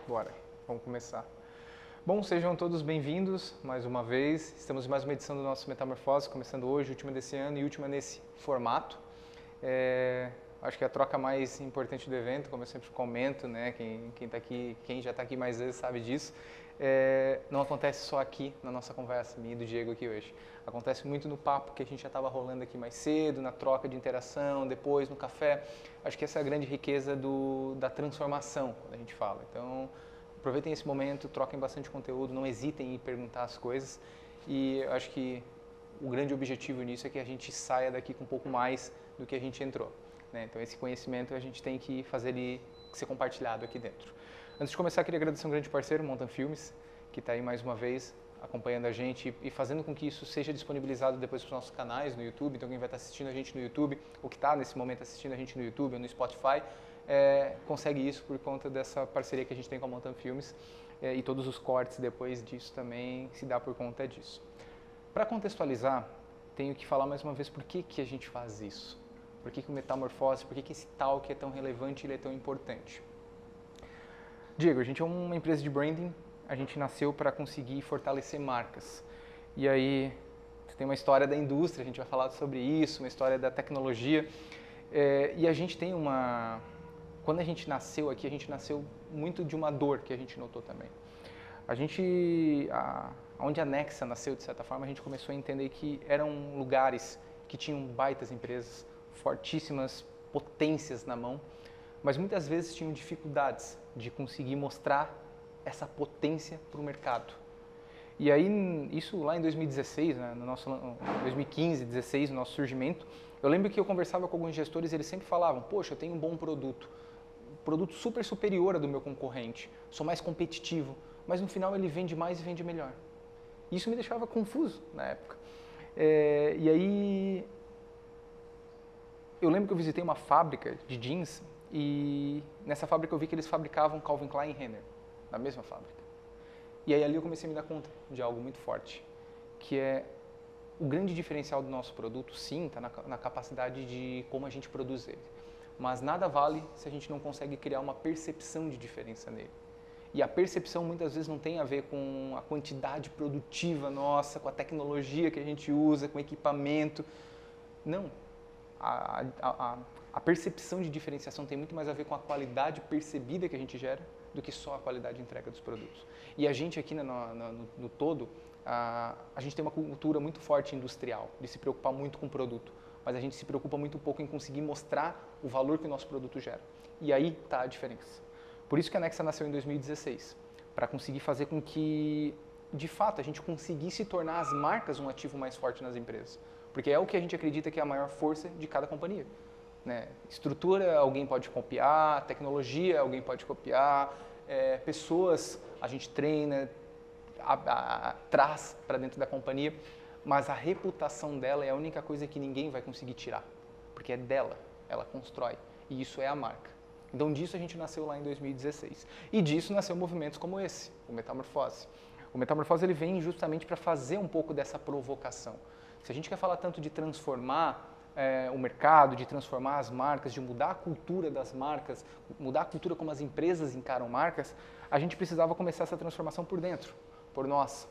Bora, vamos começar. Bom, sejam todos bem-vindos mais uma vez. Estamos em mais uma edição do nosso Metamorfose, começando hoje, última desse ano e última nesse formato. Acho que é a troca mais importante do evento, como eu sempre comento, né? Quem tá aqui, quem já está aqui mais vezes sabe disso. Não acontece só aqui na nossa conversa, minha e do Diego aqui hoje. Acontece muito no papo que a gente já estava rolando aqui mais cedo, na troca de interação, depois no café. Acho que essa é a grande riqueza da transformação, quando a gente fala. Então, aproveitem esse momento, troquem bastante conteúdo, não hesitem em perguntar as coisas. E acho que o grande objetivo nisso é que a gente saia daqui com um pouco mais do que a gente entrou, né? Então, esse conhecimento a gente tem que fazer ele ser compartilhado aqui dentro. Antes de começar, queria agradecer um grande parceiro, Mountain Filmes, que está aí mais uma vez acompanhando a gente e fazendo com que isso seja disponibilizado depois para os nossos canais no YouTube. Então, quem vai estar assistindo a gente no YouTube, ou que está nesse momento assistindo a gente no YouTube ou no Spotify, consegue isso por conta dessa parceria que a gente tem com a Mountain Filmes, e todos os cortes depois disso também se dá por conta disso. Para contextualizar, tenho que falar mais uma vez por que a gente faz isso. Por que o Metamorfose, por que esse talk é tão relevante e ele é tão importante. Diego, a gente é uma empresa de branding, a gente nasceu para conseguir fortalecer marcas. E aí, tem uma história da indústria, a gente vai falar sobre isso, uma história da tecnologia. E a gente tem uma... Quando a gente nasceu aqui, a gente nasceu muito de uma dor que a gente notou também. Onde a Nexa nasceu, de certa forma, a gente começou a entender que eram lugares que tinham baitas empresas, fortíssimas potências na mão, mas muitas vezes tinham dificuldades de conseguir mostrar essa potência para o mercado. E aí, isso lá em 2016, né, 2015, 2016, no nosso surgimento, eu lembro que eu conversava com alguns gestores e eles sempre falavam, poxa, eu tenho um bom produto super superior ao do meu concorrente, sou mais competitivo, mas no final ele vende mais e vende melhor. Isso me deixava confuso na época. E aí, eu lembro que eu visitei uma fábrica de jeans e nessa fábrica eu vi que eles fabricavam Calvin Klein e Renner, na mesma fábrica. E aí ali eu comecei a me dar conta de algo muito forte, que é o grande diferencial do nosso produto, sim, está na capacidade de como a gente produz ele. Mas nada vale se a gente não consegue criar uma percepção de diferença nele. E a percepção muitas vezes não tem a ver com a quantidade produtiva nossa, com a tecnologia que a gente usa, com o equipamento. Não. A percepção de diferenciação tem muito mais a ver com a qualidade percebida que a gente gera do que só a qualidade de entrega dos produtos. E a gente aqui no todo, a gente tem uma cultura muito forte industrial, de se preocupar muito com o produto, mas a gente se preocupa muito pouco em conseguir mostrar o valor que o nosso produto gera. E aí está a diferença. Por isso que a Nexa nasceu em 2016, para conseguir fazer com que, de fato, a gente conseguisse tornar as marcas um ativo mais forte nas empresas. Porque é o que a gente acredita que é a maior força de cada companhia, né? Estrutura, alguém pode copiar, tecnologia, alguém pode copiar, pessoas, a gente treina, traz para dentro da companhia, mas a reputação dela é a única coisa que ninguém vai conseguir tirar, porque é dela, ela constrói, e isso é a marca. Então disso a gente nasceu lá em 2016, e disso nasceu movimentos como esse, o Metamorfose. O Metamorfose ele vem justamente para fazer um pouco dessa provocação. Se a gente quer falar tanto de transformar o mercado, de transformar as marcas, de mudar a cultura das marcas, mudar a cultura como as empresas encaram marcas, a gente precisava começar essa transformação por dentro, por nós.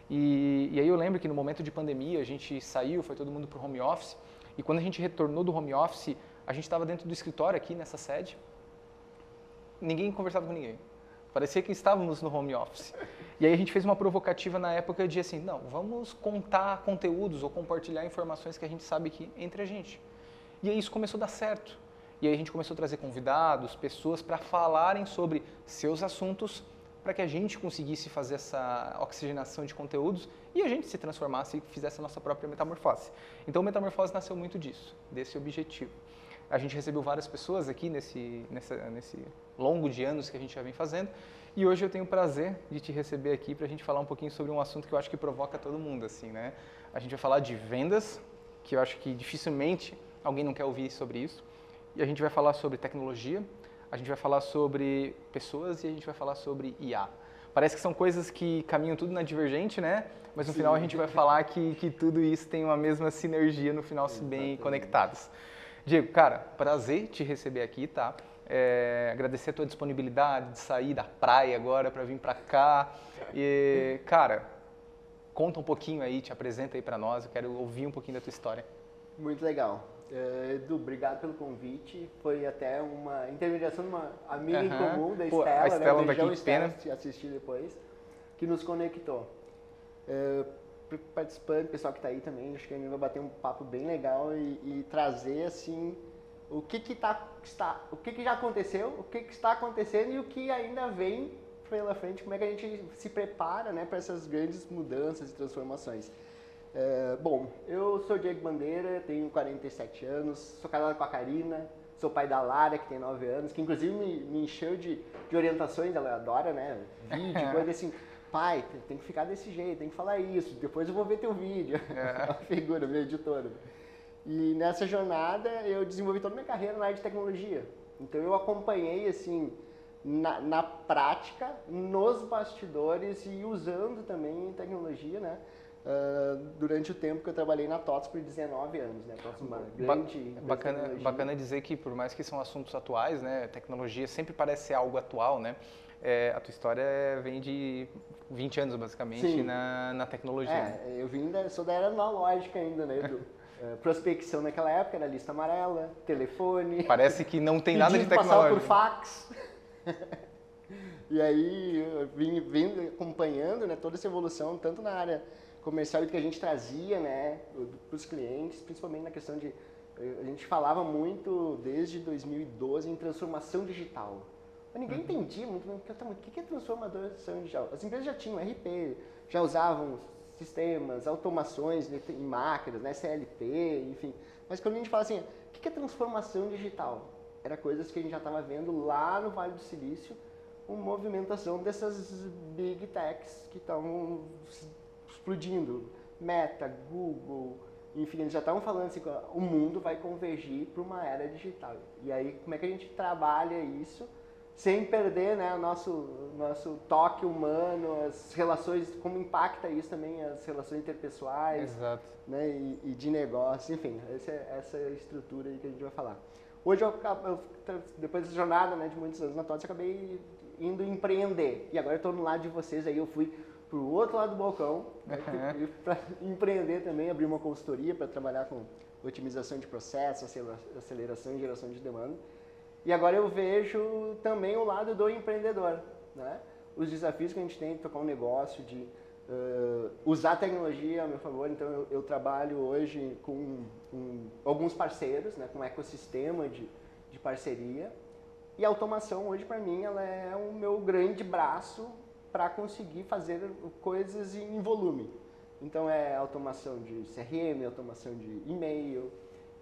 E aí eu lembro que no momento de pandemia a gente saiu, foi todo mundo para o home office, e quando a gente retornou do home office, a gente estava dentro do escritório aqui nessa sede, ninguém conversava com ninguém. Parecia que estávamos no home office. E aí a gente fez uma provocativa na época de assim, não, vamos contar conteúdos ou compartilhar informações que a gente sabe que entre a gente. E aí isso começou a dar certo. E aí a gente começou a trazer convidados, pessoas para falarem sobre seus assuntos, para que a gente conseguisse fazer essa oxigenação de conteúdos e a gente se transformasse e fizesse a nossa própria metamorfose. Então o Metamorfose nasceu muito disso, desse objetivo. A gente recebeu várias pessoas aqui nesse longo de anos que a gente já vem fazendo, e hoje eu tenho o prazer de te receber aqui para a gente falar um pouquinho sobre um assunto que eu acho que provoca todo mundo, assim, né? A gente vai falar de vendas, que eu acho que dificilmente alguém não quer ouvir sobre isso, e a gente vai falar sobre tecnologia, a gente vai falar sobre pessoas e a gente vai falar sobre IA. Parece que são coisas que caminham tudo na divergente, né? Mas no final a gente vai falar que tudo isso tem uma mesma sinergia no final, se bem conectados. Diego, cara, prazer te receber aqui, tá? Agradecer a tua disponibilidade de sair da praia agora para vir para cá. E, cara, conta um pouquinho aí, te apresenta aí para nós, eu quero ouvir um pouquinho da tua história. Muito legal. Edu, obrigado pelo convite. Foi até uma intermediação de uma amiga em comum da Pô, Estela, a Estela né? daqui, que Estela, pena. assistir depois, que nos conectou. Participante, pessoal que está aí também, acho que a gente vai bater um papo bem legal e trazer assim o que já aconteceu, o que está acontecendo e o que ainda vem pela frente, como é que a gente se prepara, né, para essas grandes mudanças e transformações. Bom, eu sou Diego Bandeira, tenho 47 anos, sou casado com a Karina, sou pai da Lara, que tem 9 anos, que inclusive me encheu de orientações, ela adora, né, vídeo, coisa assim. Pai, tem que ficar desse jeito, tem que falar isso, depois eu vou ver teu vídeo. Uma figura, minha editora. E nessa jornada eu desenvolvi toda a minha carreira na área de tecnologia. Então eu acompanhei, assim, na prática, nos bastidores e usando também tecnologia, né? Durante o tempo que eu trabalhei na TOTS por 19 anos, né? TOTS, uma grande bacana dizer que, por mais que são assuntos atuais, né? Tecnologia sempre parece ser algo atual, né? A tua história vem de 20 anos, basicamente, na tecnologia. Sou da era analógica ainda, né, Edu? Prospecção naquela época era lista amarela, telefone. Parece que não tem nada de tecnologia. Passava por fax. E aí eu vim acompanhando, né, toda essa evolução, tanto na área comercial que a gente trazia, né, para os clientes, principalmente na questão de... A gente falava muito desde 2012 em transformação digital. Mas ninguém entendia muito bem o que é transformação digital. As empresas já tinham RP, já usavam sistemas, automações em máquinas, né, CLP, enfim. Mas quando a gente fala assim, o que é transformação digital? Era coisas que a gente já estava vendo lá no Vale do Silício, uma movimentação dessas big techs que estavam explodindo. Meta, Google, enfim, eles já estavam falando assim, o mundo vai convergir para uma era digital. E aí, como é que a gente trabalha isso sem perder, né, o nosso toque humano, as relações, como impacta isso também, as relações interpessoais, exato, né, e de negócio, enfim, essa estrutura aí que a gente vai falar. Hoje, depois dessa jornada, né, de muitos anos na TOTS, eu acabei indo empreender. E agora eu estou no lado de vocês, aí eu fui para o outro lado do balcão, né, para empreender também, abrir uma consultoria para trabalhar com otimização de processos, aceleração e geração de demanda. E agora eu vejo também o lado do empreendedor, né? Os desafios que a gente tem de tocar um negócio, de usar a tecnologia a meu favor. Então eu trabalho hoje com alguns parceiros, né? Com um ecossistema de parceria. E a automação hoje para mim ela é o meu grande braço para conseguir fazer coisas em volume. Então é automação de CRM, automação de e-mail,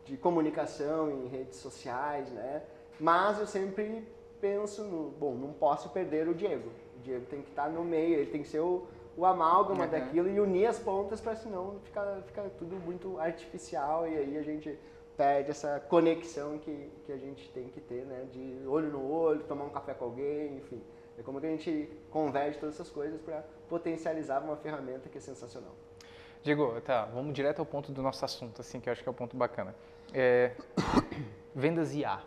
de comunicação em redes sociais, né? Mas eu sempre penso não posso perder o Diego. O Diego tem que estar no meio, ele tem que ser o amálgama daquilo e unir as pontas, para senão fica tudo muito artificial e aí a gente perde essa conexão que a gente tem que ter, né? De olho no olho, tomar um café com alguém, enfim. É como que a gente converge todas essas coisas para potencializar uma ferramenta que é sensacional. Diego, tá, vamos direto ao ponto do nosso assunto, assim, que eu acho que é o ponto bacana. Vendas IA.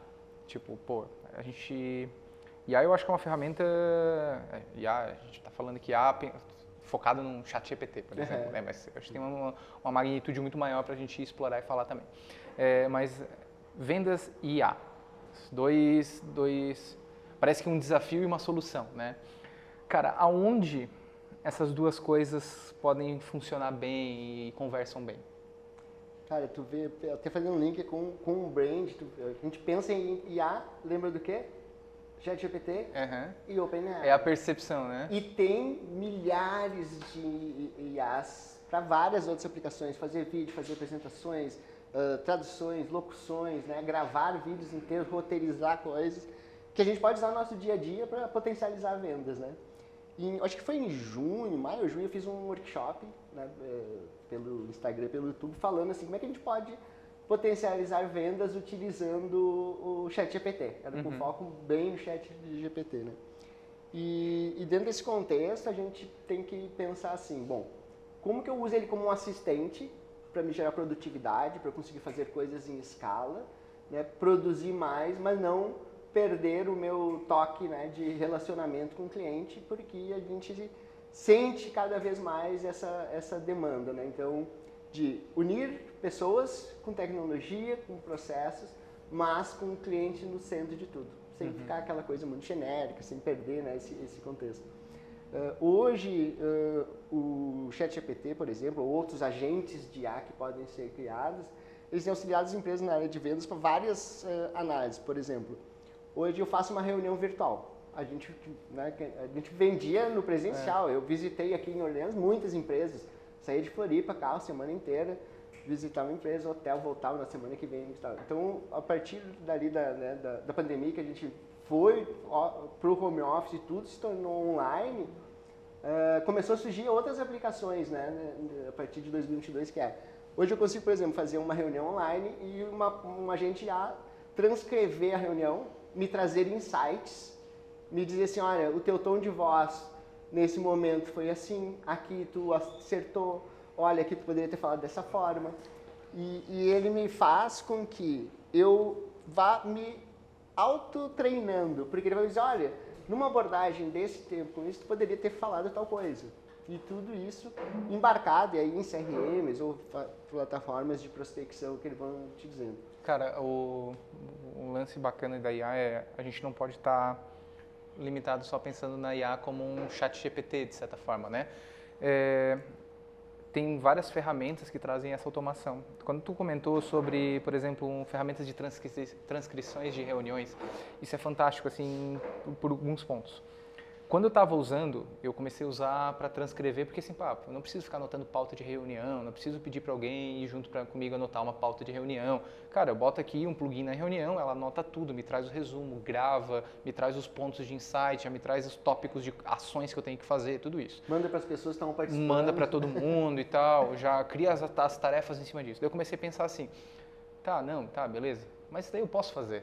Tipo, pô, IA eu acho que é uma ferramenta... IA, a gente está falando que IA focado num chat GPT, por exemplo. Mas eu acho que tem uma magnitude muito maior para a gente explorar e falar também. Mas vendas e IA. Dois... Parece que um desafio e uma solução, né? Cara, aonde essas duas coisas podem funcionar bem e conversam bem? Cara, tu vê, até fazendo um link com o brand, a gente pensa em IA, lembra do quê? ChatGPT e OpenAI. É a percepção, né? E tem milhares de IAs para várias outras aplicações, fazer vídeo, fazer apresentações, traduções, locuções, né? Gravar vídeos inteiros, roteirizar coisas, que a gente pode usar no nosso dia a dia para potencializar vendas, né? Acho que foi em maio ou junho, eu fiz um workshop, né, pelo Instagram, pelo YouTube, falando assim, como é que a gente pode potencializar vendas utilizando o ChatGPT. Era com foco bem no ChatGPT, né? E dentro desse contexto, a gente tem que pensar assim, bom, como que eu uso ele como um assistente para me gerar produtividade, para eu conseguir fazer coisas em escala, né, produzir mais, mas não perder o meu toque, né, de relacionamento com o cliente, porque a gente sente cada vez mais essa demanda, né? Então, de unir pessoas com tecnologia, com processos, mas com o cliente no centro de tudo, sem ficar aquela coisa muito genérica, sem perder, né, esse contexto. Hoje, o ChatGPT, por exemplo, ou outros agentes de IA que podem ser criados, eles têm auxiliado as empresas na área de vendas para várias análises. Por exemplo, hoje eu faço uma reunião virtual. A gente vendia no presencial. Eu visitei aqui em Orleans muitas empresas. Saía de Floripa, carro, semana inteira, visitava uma empresa, hotel, voltava na semana que vem. Então, a partir dali da pandemia, que a gente foi para o home office e tudo se tornou online, começou a surgir outras aplicações, né, a partir de 2022, que hoje eu consigo, por exemplo, fazer uma reunião online e um agente IA transcrever a reunião, me trazer insights, me dizer assim, olha, o teu tom de voz nesse momento foi assim, aqui tu acertou, olha, aqui tu poderia ter falado dessa forma. E ele me faz com que eu vá me autotreinando, porque ele vai dizer, olha, numa abordagem desse tempo, com isso, tu poderia ter falado tal coisa. E tudo isso embarcado aí em CRMs ou plataformas de prospecção que eles vão te dizendo. Cara, o lance bacana da IA é a gente não pode estar limitado só pensando na IA como um chat GPT, de certa forma, né? Tem várias ferramentas que trazem essa automação. Quando tu comentou sobre, por exemplo, ferramentas de transcrições de reuniões, isso é fantástico, assim, por alguns pontos. Quando eu estava usando, eu comecei a usar para transcrever, porque assim, eu não preciso ficar anotando pauta de reunião, não preciso pedir para alguém ir junto comigo anotar uma pauta de reunião. Cara, eu boto aqui um plugin na reunião, ela anota tudo, me traz o resumo, grava, me traz os pontos de insight, já me traz os tópicos de ações que eu tenho que fazer, tudo isso. Manda para as pessoas que estão participando. Manda para todo mundo e tal, já cria as tarefas em cima disso. Daí eu comecei a pensar assim, beleza, mas isso daí eu posso fazer.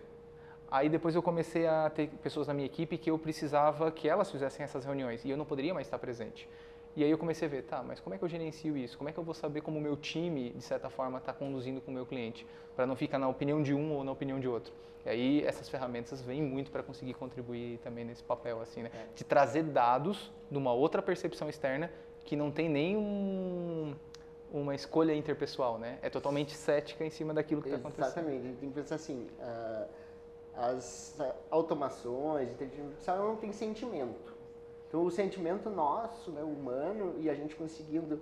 Aí depois eu comecei a ter pessoas na minha equipe que eu precisava que elas fizessem essas reuniões e eu não poderia mais estar presente. E aí eu comecei a ver, mas como é que eu gerencio isso? Como é que eu vou saber como o meu time, de certa forma, está conduzindo com o meu cliente? Para não ficar na opinião de um ou na opinião de outro. E aí essas ferramentas vêm muito para conseguir contribuir também nesse papel, assim, né? De trazer dados de uma outra percepção externa que não tem nem uma escolha interpessoal, né? É totalmente cética em cima daquilo que está acontecendo. Exatamente, a gente tem que pensar assim, as automações, a inteligência artificial não tem sentimento. Então, o sentimento nosso, né, humano, e a gente conseguindo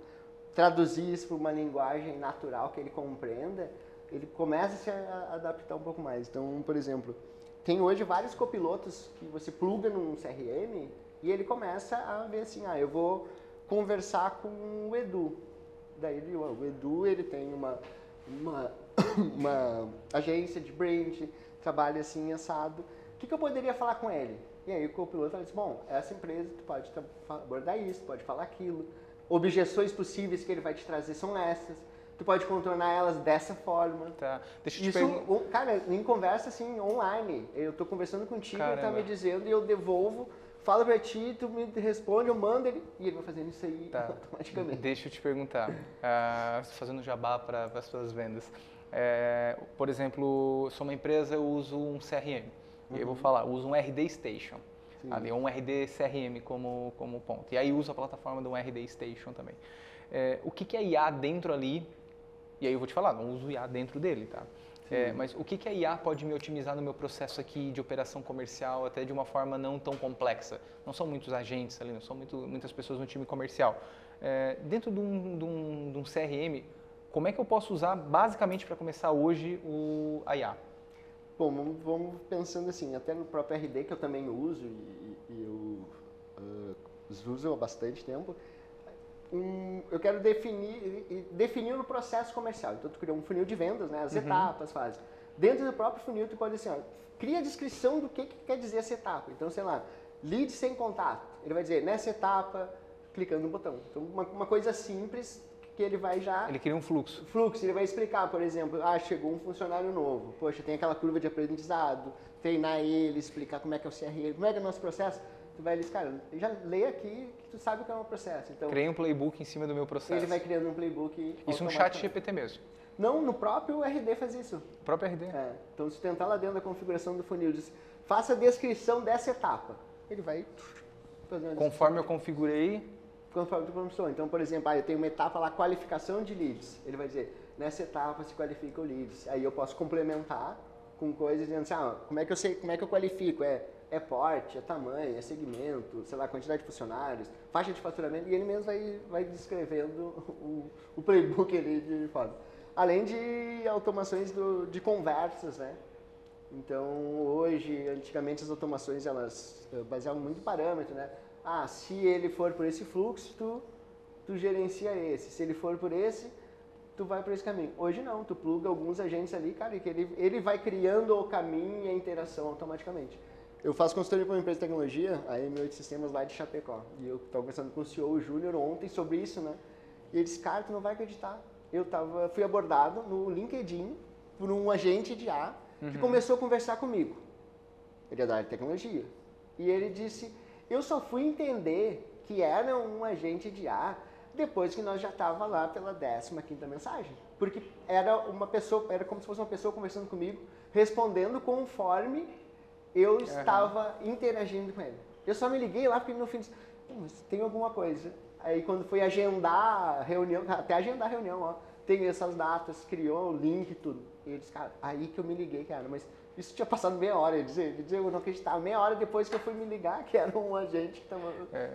traduzir isso para uma linguagem natural que ele compreenda, ele começa a se adaptar um pouco mais. Então, por exemplo, tem hoje vários copilotos que você pluga num CRM e ele começa a ver assim, eu vou conversar com o Edu. Daí o Edu, ele tem uma agência de brand, trabalha assim, assado. O que eu poderia falar com ele? E aí o copiloto fala assim, bom, essa empresa, tu pode abordar isso, tu pode falar aquilo. Objeções possíveis que ele vai te trazer são essas. Tu pode contornar elas dessa forma. Tá. Deixa eu te perguntar. Cara, em conversa assim, online. Eu tô conversando contigo, Caramba. ele tá me dizendo e eu devolvo, falo pra ti, tu me responde, eu mando ele e ele vai fazendo isso aí automaticamente. Deixa eu te perguntar, fazendo jabá para as suas vendas. Por exemplo, sou uma empresa, eu uso um CRM. E eu vou falar, uso um RD Station. Sim. Ali, um RD CRM como ponto. E aí uso a plataforma do RD Station também. O que é IA dentro ali? E aí eu vou te falar, não uso IA dentro dele, tá? Mas o que a IA pode me otimizar no meu processo aqui de operação comercial, até de uma forma não tão complexa? Não são muitos agentes ali, não são muitas pessoas no time comercial. Dentro de um CRM, como é que eu posso usar basicamente para começar hoje a IA? Bom, vamos pensando assim, até no próprio RD que eu também uso e eu uso há bastante tempo, eu quero definir o processo comercial. Então, tu criou um funil de vendas, né? As etapas, fases. Dentro do próprio funil, tu pode assim, cria a descrição do que quer dizer essa etapa. Então, sei lá, lead sem contato. Ele vai dizer, nessa etapa, clicando no botão. Então, uma coisa simples que ele vai já... Ele cria um fluxo. Ele vai explicar, por exemplo, chegou um funcionário novo. Poxa, tem aquela curva de aprendizado, treinar ele, explicar como é que é o CRM, como é que é o nosso processo. Tu vai dizer, cara, já lê aqui que tu sabe o que é um processo. Então, criei um playbook em cima do meu processo. Ele vai criando um playbook. Isso é um chat GPT mesmo? Não, no próprio RD faz isso. O próprio RD? Então, se tu tentar lá dentro da configuração do funil, faça a descrição dessa etapa. Ele vai fazer uma Conforme eu configurei. Conforme tu começou. Então, por exemplo, eu tenho uma etapa lá, qualificação de leads. Ele vai dizer, nessa etapa se qualifica o leads. Aí eu posso complementar com coisas dizendo assim, como é que eu sei, como é que eu qualifico? É porte, é tamanho, é segmento, sei lá, quantidade de funcionários, faixa de faturamento, e ele mesmo vai descrevendo o playbook ali de fora. Além de automações de conversas, né? Então, hoje, antigamente as automações, elas baseavam muito em parâmetro, né? Se ele for por esse fluxo, tu gerencia esse. Se ele for por esse, tu vai por esse caminho. Hoje não, tu pluga alguns agentes ali, cara, e que ele vai criando o caminho e a interação automaticamente. Eu faço consultoria para uma empresa de tecnologia, a M8 Sistemas lá de Chapecó. E eu estava conversando com o CEO Júnior ontem sobre isso, né? E ele disse, cara, tu não vai acreditar. Fui abordado no LinkedIn por um agente de IA que começou a conversar comigo. Ele é da área de tecnologia. E ele disse, eu só fui entender que era um agente de IA depois que nós já estava lá pela 15ª mensagem. Porque era como se fosse uma pessoa conversando comigo, respondendo conforme eu estava interagindo com ele. Eu só me liguei lá porque no fim disse, mas tem alguma coisa. Aí quando foi agendar a reunião, até agendar a reunião, tem essas datas, criou o link e tudo. E ele disse, cara, aí que eu me liguei, cara, mas isso tinha passado meia hora, ele dizia, eu não acreditava, meia hora depois que eu fui me ligar, que era um agente que estava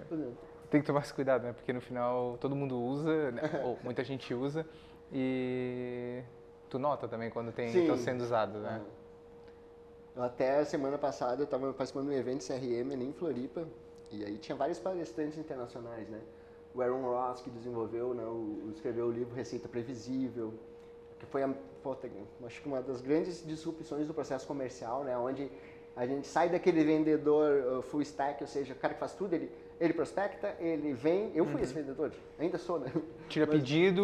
fazendo. Tem que tomar esse cuidado, né? Porque no final todo mundo usa, né? Ou muita gente usa, e tu nota também quando estão sendo usados, né? Até a semana passada eu estava participando de um evento CRM ali em Floripa, e aí tinha vários palestrantes internacionais, né? O Aaron Ross, que desenvolveu, né, escreveu o livro Receita Previsível, que foi acho que uma das grandes disrupções do processo comercial, né? Onde a gente sai daquele vendedor full stack, ou seja, o cara que faz tudo, ele prospecta, ele vem, eu fui esse vendedor, ainda sou, né? Tira pedido,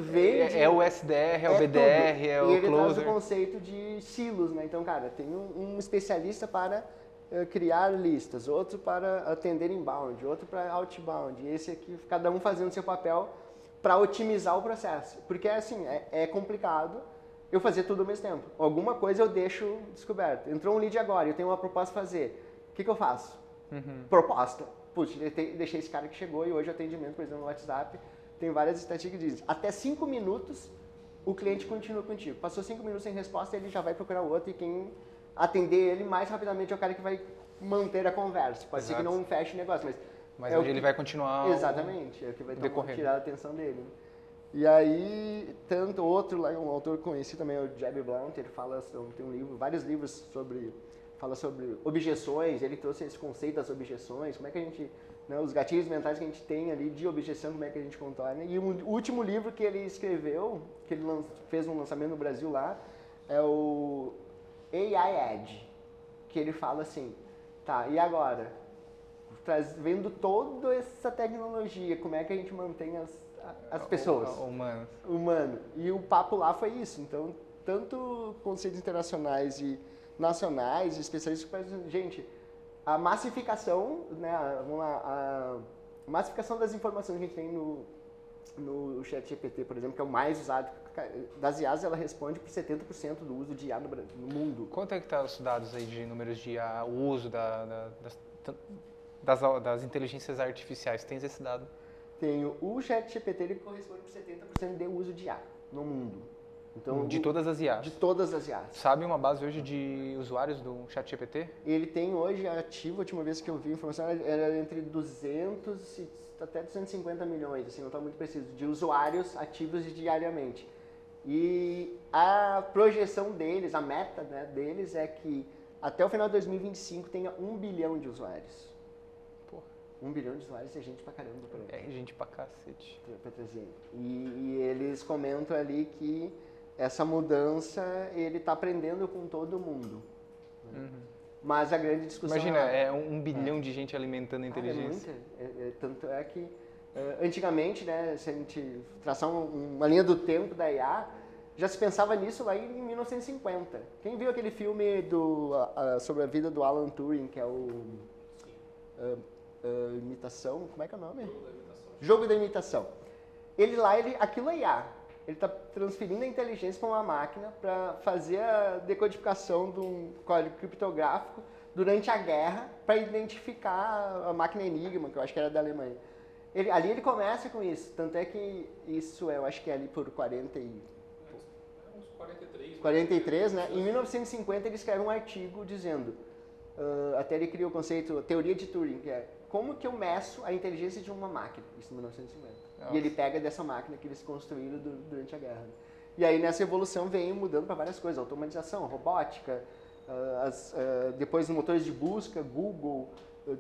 vende. É o SDR, é o BDR, tudo. é o e ele closer. traz o conceito de silos, né? Então, cara, tem um especialista para criar listas, outro para atender inbound, outro para outbound, e esse aqui, cada um fazendo seu papel para otimizar o processo. Porque, assim, é complicado eu fazer tudo ao mesmo tempo. Alguma coisa eu deixo descoberto. Entrou um lead agora, eu tenho uma proposta para fazer. O que eu faço? Proposta. Putz, deixei esse cara que chegou e hoje o atendimento, por exemplo, no WhatsApp, tem várias estatísticas que dizem até 5 minutos o cliente continua contigo. Passou 5 minutos sem resposta, ele já vai procurar outro e quem atender ele mais rapidamente é o cara que vai manter a conversa. Pode ser que não feche o negócio, mas hoje ele vai continuar. Exatamente, é o que vai tirar a atenção dele. E aí, tanto outro lá, um autor conhecido também, é o Jeb Blount, ele fala, tem um livro, vários livros fala sobre objeções, ele trouxe esse conceito das objeções, como é que a gente, né, os gatilhos mentais que a gente tem ali de objeção, como é que a gente contorna. E o último livro que ele escreveu, que ele fez um lançamento no Brasil lá, é o AI Edge, que ele fala assim, tá, e agora? Vendo toda essa tecnologia, como é que a gente mantém as pessoas? Humano. E o papo lá foi isso. Então, tanto conceitos internacionais e nacionais, especialistas, gente, a massificação, né, a massificação das informações que a gente tem no ChatGPT, por exemplo, que é o mais usado, das IAs, ela responde por 70% do uso de IA no mundo. Quanto é que tá os dados aí de números de IA, o uso das inteligências artificiais? Tens esse dado? Tenho. O ChatGPT, ele corresponde por 70% de uso de IA no mundo. Então, de todas as IAs? De todas as IAs. Sabe uma base hoje de usuários do ChatGPT? Ele tem hoje ativo, a última vez que eu vi a informação, era entre 200 e até 250 milhões, assim, não está muito preciso, de usuários ativos diariamente. E a projeção deles, a meta, né, deles é que até o final de 2025 tenha 1 bilhão de usuários. 1 bilhão de usuários é gente pra caramba. É gente pra cacete. Pra trazer. E eles comentam ali que essa mudança, ele tá aprendendo com todo mundo. Né? Mas a grande discussão... Imagina, é 1 bilhão de gente alimentando a inteligência. Tanto é que, antigamente, né, se a gente traçar uma linha do tempo da IA, já se pensava nisso lá em 1950. Quem viu aquele filme sobre a vida do Alan Turing, que é o... imitação, como é que é o nome? Jogo da imitação. Aquilo é IA. Ele está transferindo a inteligência para uma máquina para fazer a decodificação de um código criptográfico durante a guerra para identificar a máquina Enigma, que eu acho que era da Alemanha. Ali ele começa com isso, tanto é que isso eu acho que é ali por 43, né? Em 1950 ele escreve um artigo dizendo, até ele cria o conceito, teoria de Turing, que é como que eu meço a inteligência de uma máquina, isso em 1950. Nossa. E ele pega dessa máquina que eles construíram durante a guerra. E aí nessa evolução vem mudando para várias coisas, automatização, robótica, depois motores de busca, Google,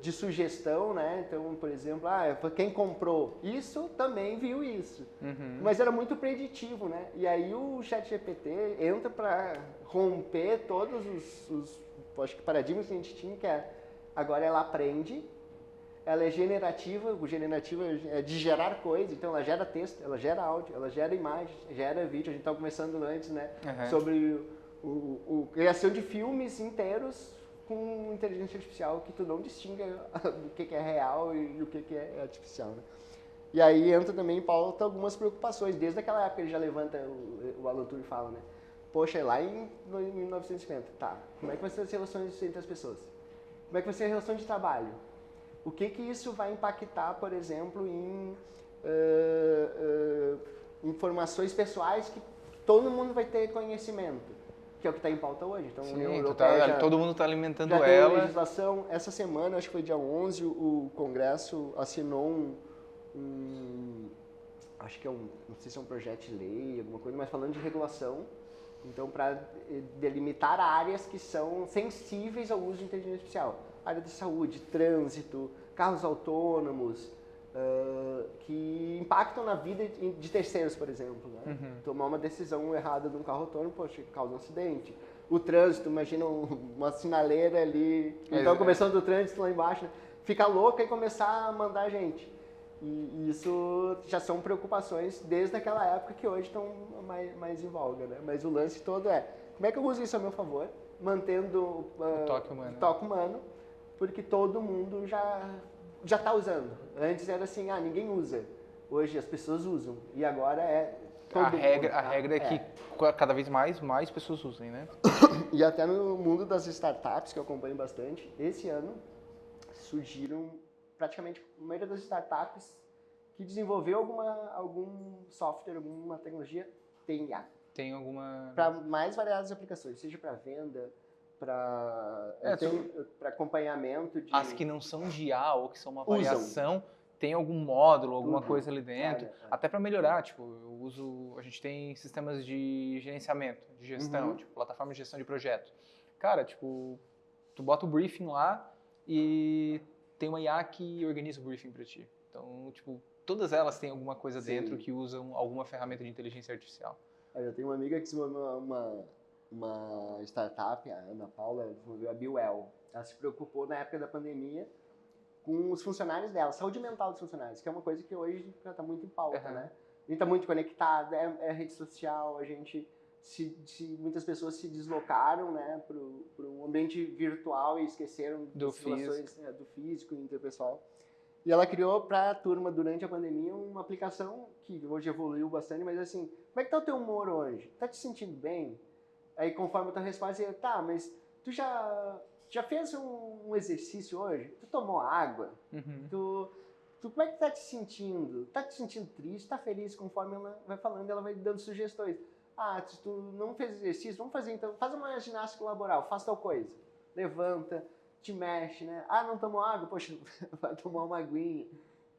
de sugestão, né? Então, por exemplo, quem comprou isso também viu isso. Uhum. Mas era muito preditivo, né? E aí o ChatGPT entra para romper todos os acho que paradigmas que a gente tinha, que agora ela aprende, ela é generativa, o generativo é de gerar coisa, então ela gera texto, ela gera áudio, ela gera imagem, gera vídeo. A gente estava conversando antes, né? Uhum. Sobre a criação de filmes inteiros com inteligência artificial que tu não distingue o que é real e o que é artificial, né? E aí entra também em pauta algumas preocupações. Desde aquela época ele já levanta, o Alan Turing fala, né? Poxa, lá em 1950, tá, como é que vai ser as relações entre as pessoas? Como é que vai ser a relação de trabalho? O que isso vai impactar, por exemplo, em informações pessoais que todo mundo vai ter conhecimento? Que é o que está em pauta hoje. Então, sim, todo mundo está alimentando ela. Tem legislação. Essa semana, acho que foi dia 11, o Congresso assinou acho que não sei se é um projeto de lei, alguma coisa, mas falando de regulação. Então, para delimitar áreas que são sensíveis ao uso de inteligência artificial. Área de saúde, trânsito, carros autônomos, que impactam na vida de terceiros, por exemplo. Né? Uhum. Tomar uma decisão errada de um carro autônomo, poxa, causa um acidente. O trânsito, imagina uma sinaleira ali, então começando o trânsito lá embaixo, né? Fica louca e começar a mandar gente. E isso já são preocupações desde aquela época que hoje estão mais em voga. Né? Mas o lance todo como é que eu uso isso a meu favor, mantendo o toque humano, porque todo mundo já está usando. Antes era assim, ninguém usa. Hoje as pessoas usam. E agora a regra é que cada vez mais pessoas usem, né? E até no mundo das startups, que eu acompanho bastante, esse ano surgiram praticamente a maioria das startups que desenvolveu algum software, alguma tecnologia, tem IA. Tem alguma... Para mais variadas aplicações, seja para venda, para acompanhamento de... As que não são de IA ou que são uma variação, tem algum módulo, alguma coisa ali dentro, até para melhorar, tipo, a gente tem sistemas de gerenciamento, de gestão, tipo, plataforma de gestão de projeto. Cara, tipo, tu bota o briefing lá e tem uma IA que organiza o briefing para ti. Então, tipo, todas elas têm alguma coisa dentro que usam alguma ferramenta de inteligência artificial. Eu tenho uma amiga que desenvolveu uma startup, a Ana Paula, desenvolveu a BeWell. Ela se preocupou na época da pandemia com os funcionários dela, saúde mental dos funcionários, que é uma coisa que hoje já está muito em pauta, né? A gente está muito conectado, é rede social, a gente muitas pessoas se deslocaram, né, para um ambiente virtual e esqueceram das relações do físico e interpessoal. E ela criou para a turma, durante a pandemia, uma aplicação que hoje evoluiu bastante, mas assim, como é que tá o teu humor hoje? Tá te sentindo bem? Aí, conforme a tua resposta, mas tu já fez um exercício hoje? Tu tomou água? Uhum. Tu como é que tá te sentindo? Tá te sentindo triste? Tá feliz? Conforme ela vai falando, ela vai dando sugestões. Se tu não fez exercício, vamos fazer então, faz uma ginástica laboral, faz tal coisa. Levanta, te mexe, né? Não tomou água? Poxa, vai tomar uma aguinha.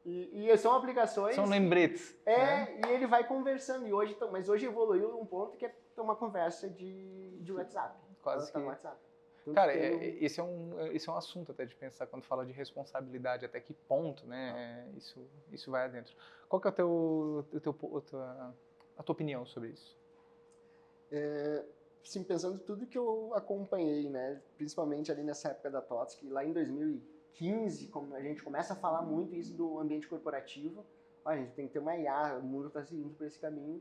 E são aplicações... São lembretes. E ele vai conversando. Mas hoje evoluiu um ponto que é uma conversa de WhatsApp. Quase que... no WhatsApp. Então, cara, esse é um assunto até de pensar quando fala de responsabilidade, até que ponto, né, isso vai adentro. Qual que é a tua opinião sobre isso? Sim, pensando em tudo que eu acompanhei, né, principalmente ali nessa época da TOTS, que lá em 2015, como a gente começa a falar muito isso do ambiente corporativo, a gente tem que ter uma IA, o mundo está seguindo por esse caminho.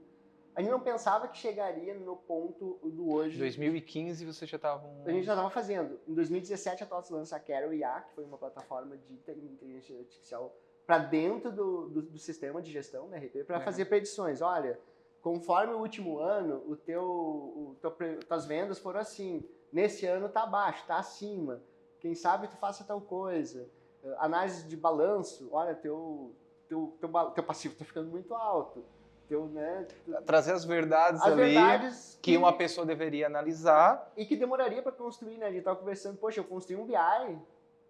A gente não pensava que chegaria no ponto do hoje. Em 2015 você já estava... A gente já estava fazendo. Em 2017 a TOTS lança a Carol IA, que foi uma plataforma de inteligência artificial para dentro do sistema de gestão da RP, para fazer predições. Olha, conforme o último ano, tuas vendas foram assim. Nesse ano está abaixo, está acima. quem sabe tu faça tal coisa. Análise de balanço, olha, teu passivo está ficando muito alto. Trazer as verdades as ali verdades que uma pessoa deveria analisar. E que demoraria para construir, né? A gente estava conversando, poxa, eu construí um BI,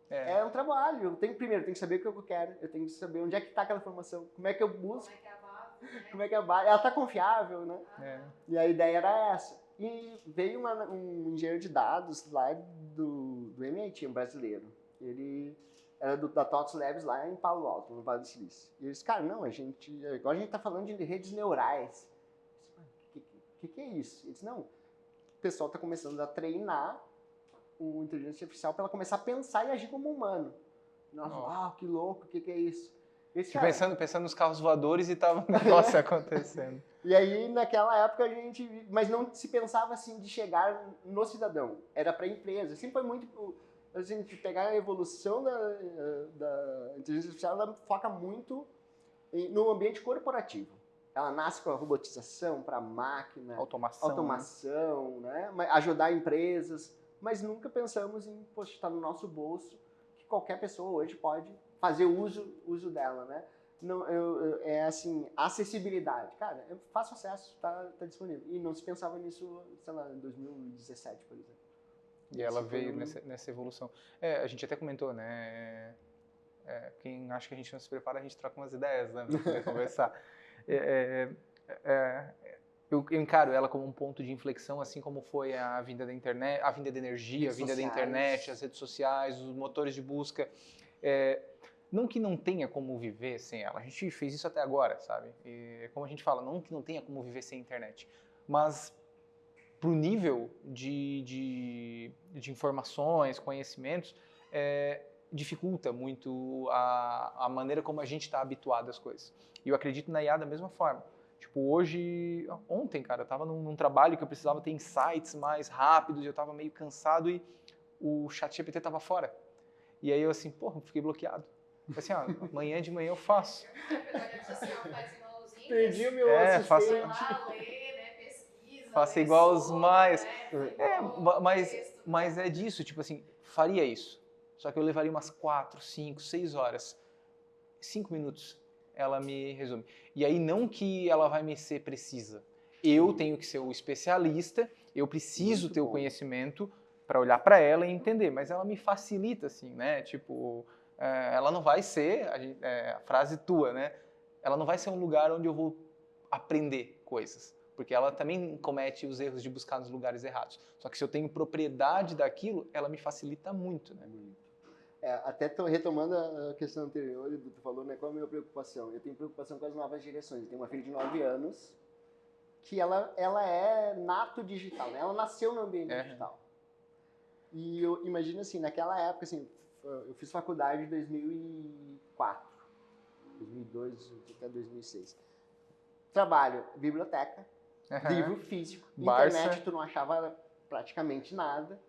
é um trabalho. Eu tenho que saber o que eu quero, eu tenho que saber onde é que está aquela informação, como é que eu busco, como é que é a base, ela está confiável, né? E a ideia era essa. E veio um engenheiro de dados lá do MIT, um brasileiro. Ele era da TOTS Labs lá em Palo Alto, no Vale do Silício. E eles, cara, não, agora a gente está falando de redes neurais. O que é isso? Ele disse, não, o pessoal está começando a treinar o inteligência artificial para ela começar a pensar e agir como humano. Nossa, que louco, o que é isso? Esse, cara, pensando nos carros voadores e tava um negócio acontecendo. E aí, naquela época, mas não se pensava assim de chegar no cidadão. Era para a empresa. Sempre foi muito... A gente pegar a evolução da inteligência artificial, ela foca muito no ambiente corporativo. Ela nasce com a robotização para máquina, automação, né? Ajudar empresas, mas nunca pensamos em, poxa, está no nosso bolso, que qualquer pessoa hoje pode fazer uso dela, né? Não, é assim, acessibilidade. Cara, eu faço acesso, tá disponível. E não se pensava nisso, sei lá, em 2017, por exemplo. E ela veio nessa evolução. A gente até comentou, né? Quem acha que a gente não se prepara, a gente troca umas ideias, né? Pra poder conversar. Eu encaro ela como um ponto de inflexão, assim como foi a vinda da internet, a vinda da energia, a vinda da internet, as redes sociais, os motores de busca. Não que não tenha como viver sem ela, a gente fez isso até agora, sabe? E, como a gente fala, não que não tenha como viver sem internet, mas pro nível de informações, conhecimentos, dificulta muito a maneira como a gente está habituado às coisas. E eu acredito na IA da mesma forma. Tipo, ontem, cara, eu estava num trabalho que eu precisava ter insights mais rápidos, eu estava meio cansado e o ChatGPT estava fora. E aí eu assim, fiquei bloqueado. Assim, amanhã de manhã eu faço. Perdi o meu assistente. Faça igual os mais. Mas é disso, tipo assim, faria isso. Só que eu levaria umas 4, 5, 6 horas. 5 minutos ela me resume. E aí não que ela vai me ser precisa. Eu tenho que ser o especialista, eu preciso ter o conhecimento para olhar para ela e entender. Mas ela me facilita, assim, né? Tipo, ela não vai ser, a frase tua, né? Ela não vai ser um lugar onde eu vou aprender coisas. Porque ela também comete os erros de buscar nos lugares errados. Só que se eu tenho propriedade daquilo, ela me facilita muito, né? Até retomando a questão anterior, tu falou, né, qual é a minha preocupação? Eu tenho preocupação com as novas gerações. Eu tenho uma filha de 9 anos que ela é nato digital, né? Ela nasceu no ambiente digital. E eu imagino assim, naquela época, assim, eu fiz faculdade em 2004, 2002 até 2006. Trabalho, biblioteca, livro físico, internet, tu não achava praticamente nada.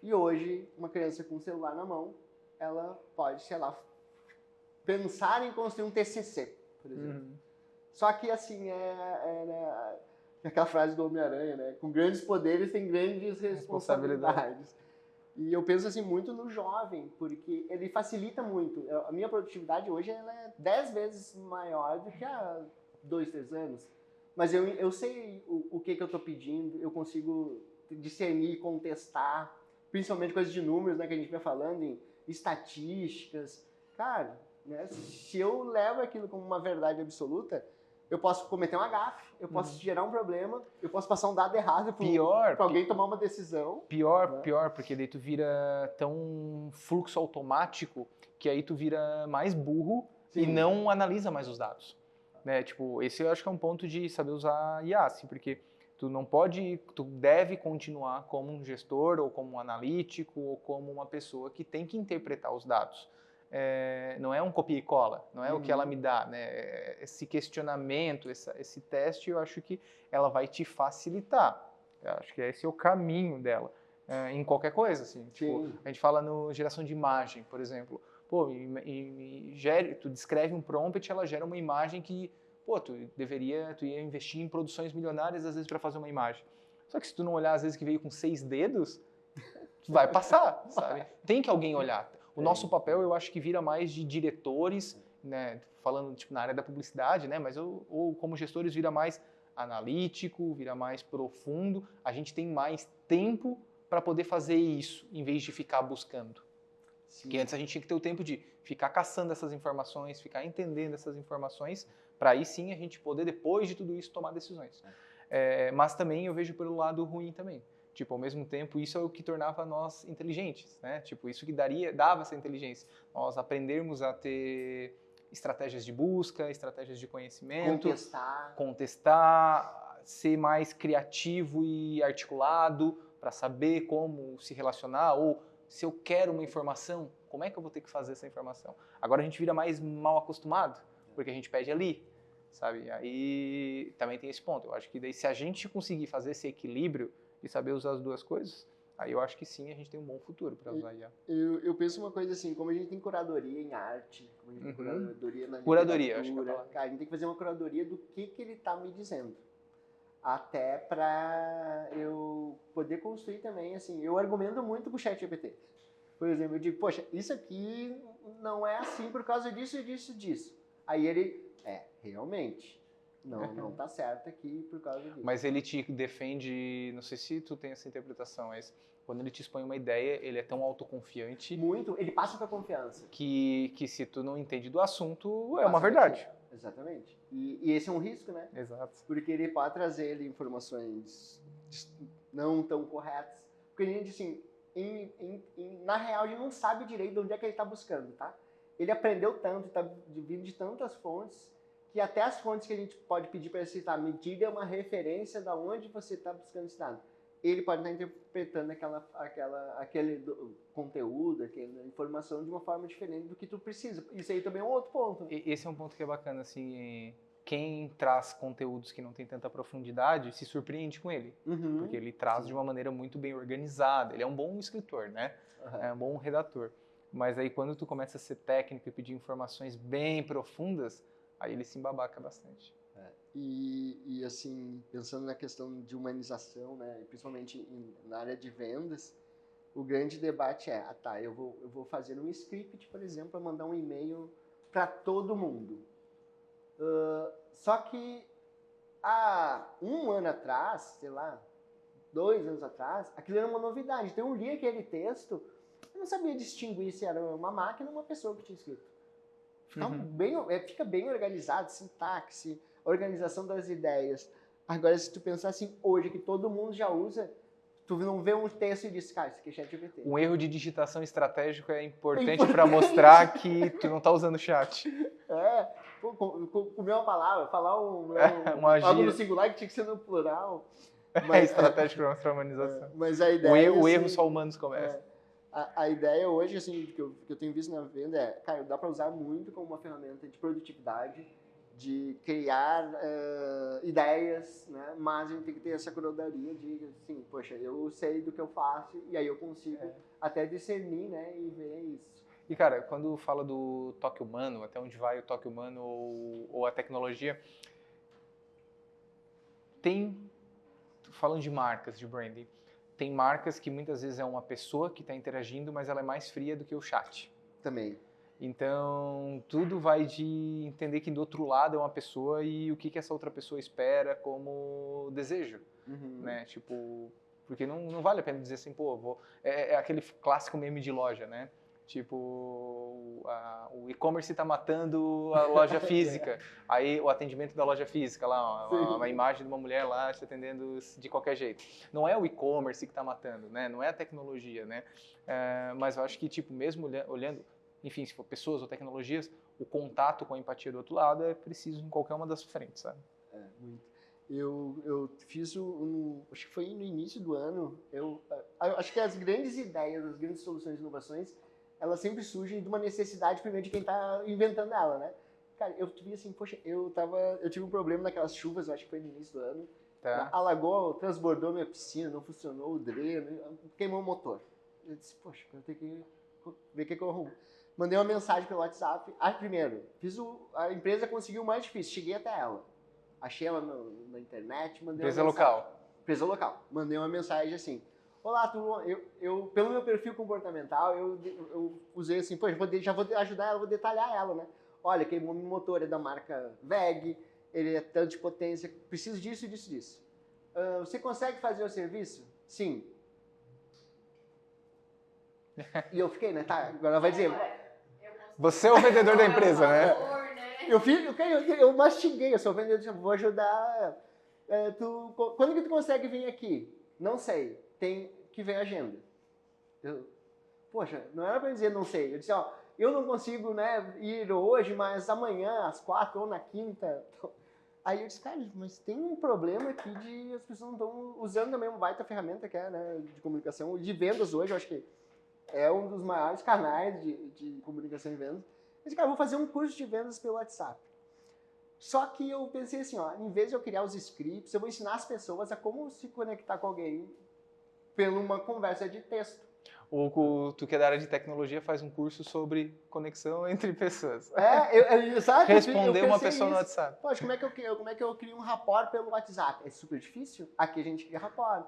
E hoje, uma criança com um celular na mão, ela pode, sei lá, pensar em construir um TCC, por exemplo. Só que, assim, aquela frase do Homem-Aranha, né? Com grandes poderes tem grandes responsabilidades. E eu penso, assim, muito no jovem, porque ele facilita muito. A minha produtividade hoje ela é 10 vezes maior do que há 2, 3 anos. Mas eu sei o que eu estou pedindo, eu consigo discernir, contestar, principalmente coisas de números, né, que a gente vai falando em estatísticas. Cara, né, se eu levo aquilo como uma verdade absoluta, eu posso cometer um agafe, eu posso gerar um problema, eu posso passar um dado errado para alguém tomar uma decisão. Pior, porque daí tu vira tão fluxo automático que aí tu vira mais burro e não analisa mais os dados. Né? Tipo, esse eu acho que é um ponto de saber usar IA, assim, porque tu deve continuar como um gestor, ou como um analítico, ou como uma pessoa que tem que interpretar os dados. Não é um copia e cola, não é o que ela me dá, né? Esse questionamento, esse teste, eu acho que ela vai te facilitar. Eu acho que esse é o caminho dela, em qualquer coisa, assim. Tipo, a gente fala no geração de imagem, por exemplo. Tu descreve um prompt, ela gera uma imagem que tu ia investir em produções milionárias às vezes para fazer uma imagem. Só que se tu não olhar às vezes que veio com 6 dedos, vai passar, sabe? Tem que alguém olhar. O nosso papel, eu acho que vira mais de diretores, né? Falando tipo, na área da publicidade, né? Mas ou como gestores vira mais analítico, vira mais profundo. A gente tem mais tempo para poder fazer isso, em vez de ficar buscando. Sim. Porque antes a gente tinha que ter o tempo de ficar caçando essas informações, ficar entendendo essas informações, para aí sim a gente poder, depois de tudo isso, tomar decisões. Mas também eu vejo pelo lado ruim também. Tipo, ao mesmo tempo, isso é o que tornava nós inteligentes, né? Tipo, isso que dava essa inteligência. Nós aprendermos a ter estratégias de busca, estratégias de conhecimento. Contestar, ser mais criativo e articulado para saber como se relacionar, ou se eu quero uma informação, como é que eu vou ter que fazer essa informação? Agora a gente vira mais mal acostumado, porque a gente pede ali, sabe? Aí também tem esse ponto. Eu acho que daí se a gente conseguir fazer esse equilíbrio e saber usar as duas coisas, aí eu acho que sim, a gente tem um bom futuro para usar IA. Eu penso uma coisa assim, como a gente tem curadoria em arte, como a gente tem curadoria na Curadoria, acho que literatura, cara, a gente tem que fazer uma curadoria do que ele está me dizendo. Até para eu poder construir também, assim, eu argumento muito com o ChatGPT. Por exemplo, eu digo, poxa, isso aqui não é assim por causa disso, disso, disso. Aí ele, realmente, não tá certo aqui por causa disso. Mas ele te defende, não sei se tu tem essa interpretação, mas quando ele te expõe uma ideia, ele é tão autoconfiante... Muito, ele passa pra confiança. Que se tu não entende do assunto, é uma verdade. Exatamente. E esse é um risco, né? Exato. Porque ele pode trazer informações não tão corretas. Porque a gente, assim, na real, ele não sabe direito de onde é que ele está buscando, tá? Ele aprendeu tanto, está vindo de tantas fontes, que até as fontes que a gente pode pedir para ele citar, me diga uma referência de onde você está buscando esse dado. Ele pode estar interpretando aquele conteúdo, aquela informação de uma forma diferente do que tu precisa. Isso aí também é um outro ponto. Esse é um ponto que é bacana, assim, quem traz conteúdos que não tem tanta profundidade se surpreende com ele, porque ele traz de uma maneira muito bem organizada, ele é um bom escritor, né? É um bom redator. Mas aí quando tu começa a ser técnico e pedir informações bem profundas, aí ele se embabaca bastante. E assim, pensando na questão de humanização, né, principalmente na área de vendas, o grande debate é, eu vou fazer um script, por exemplo, para mandar um e-mail para todo mundo. Só que há um ano atrás, sei lá, 2 anos atrás, aquilo era uma novidade. Então eu li aquele texto, eu não sabia distinguir se era uma máquina ou uma pessoa que tinha escrito. Fica bem organizado, sintaxe, organização das ideias. Agora, se tu pensar assim, hoje, que todo mundo já usa, tu não vê um texto e diz, cara, isso aqui é ChatGPT. Um erro de digitação estratégico é importante para mostrar que tu não tá usando chat. Comer uma palavra, falar algo no singular que tinha que ser no plural. É estratégico para humanização. Mas a ideia o erro só humanos começa. A ideia hoje, assim, que eu tenho visto na venda é, cara, dá para usar muito como uma ferramenta de produtividade, de criar ideias, né? Mas a gente tem que ter essa curadoria de, assim, poxa, eu sei do que eu faço e aí eu consigo até discernir, né? E ver isso. E, cara, quando fala do toque humano, até onde vai o toque humano ou a tecnologia, falando de marcas, de branding, tem marcas que muitas vezes é uma pessoa que está interagindo, mas ela é mais fria do que o chat. Também. Então, tudo vai de entender que do outro lado é uma pessoa e o que essa outra pessoa espera como desejo, né? Tipo, porque não vale a pena dizer assim, pô, é aquele clássico meme de loja, né? Tipo, o e-commerce está matando a loja física. Aí o atendimento da loja física lá, uma imagem de uma mulher lá te atendendo de qualquer jeito. Não é o e-commerce que está matando, né? Não é a tecnologia, né? Mas eu acho que, tipo, mesmo olhando, enfim, se for pessoas ou tecnologias, o contato com a empatia do outro lado é preciso em qualquer uma das frentes, sabe? Muito. Eu fiz acho que foi no início do ano, eu acho que as grandes ideias, as grandes soluções e inovações, elas sempre surgem de uma necessidade primeiro de quem está inventando ela, né? Cara, eu vi assim, poxa, eu tive um problema naquelas chuvas, eu acho que foi no início do ano, alagou, transbordou minha piscina, não funcionou o dreno, queimou o motor. Eu disse, poxa, eu tenho que ver o que eu arrumo. Mandei uma mensagem pelo WhatsApp. Primeiro, a empresa conseguiu o mais difícil, cheguei até ela. Achei ela na internet, mandei uma mensagem. Empresa local. Empresa local. Mandei uma mensagem assim, Olá, tudo bom? Pelo meu perfil comportamental, eu usei assim, pô, já vou ajudar ela, vou detalhar ela, né? Olha, aquele motor é da marca VEG, ele é tanto de potência, preciso disso, disso, disso. Você consegue fazer o serviço? Sim. E eu fiquei, né? Tá, agora ela vai dizer... Você é o vendedor da empresa, né? Eu mastiguei, eu sou vendedor, vou ajudar. Quando que tu consegue vir aqui? Não sei, tem que ver a agenda. Poxa, não era para dizer não sei. Eu disse, ó, eu não consigo, né, ir hoje, mas amanhã, às 4 ou na quinta. Aí eu disse, cara, mas tem um problema aqui de as pessoas não estão usando também uma baita ferramenta que é, né, de comunicação, de vendas hoje, eu acho que é um dos maiores canais de comunicação e vendas. Eu disse, cara, eu vou fazer um curso de vendas pelo WhatsApp. Só que eu pensei assim, ó, em vez de eu criar os scripts, eu vou ensinar as pessoas a como se conectar com alguém por uma conversa de texto. Ou tu que é da área de tecnologia faz um curso sobre conexão entre pessoas. Sabe? Responder uma pessoa no WhatsApp. Poxa, como é que eu crio um rapport pelo WhatsApp? É super difícil. Aqui a gente cria rapport.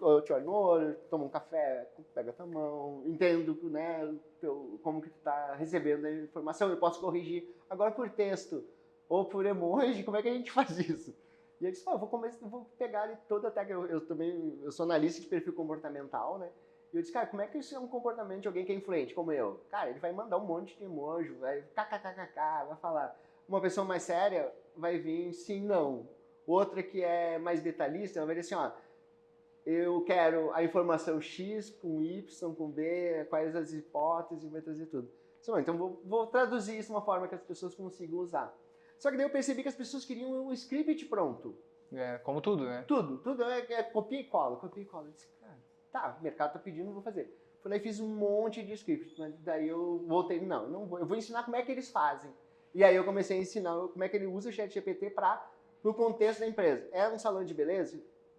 Eu te olho no olho, tomo um café, pego a tua mão, entendo, né, como que tu tá recebendo a informação, eu posso corrigir. Agora por texto ou por emoji, como é que a gente faz isso? E eu disse, eu vou pegar ali toda a técnica. Eu sou analista de perfil comportamental, né? E eu disse, cara, como é que isso é um comportamento de alguém que é influente, como eu? Cara, ele vai mandar um monte de emoji, vai kkkk, vai falar. Uma pessoa mais séria vai vir sim, não. Outra que é mais detalhista, ela vai dizer assim, ó, eu quero a informação X com Y, com B, quais as hipóteses, vai trazer tudo. Então vou traduzir isso de uma forma que as pessoas consigam usar. Só que daí eu percebi que as pessoas queriam um script pronto. É, como tudo, né? Tudo é copia e cola, copia e cola. Eu disse, cara, tá, o mercado tá pedindo, vou fazer. Fui lá e fiz um monte de script, mas daí eu voltei, não vou, eu vou ensinar como é que eles fazem. E aí eu comecei a ensinar como é que ele usa o ChatGPT para o contexto da empresa. É um salão de beleza?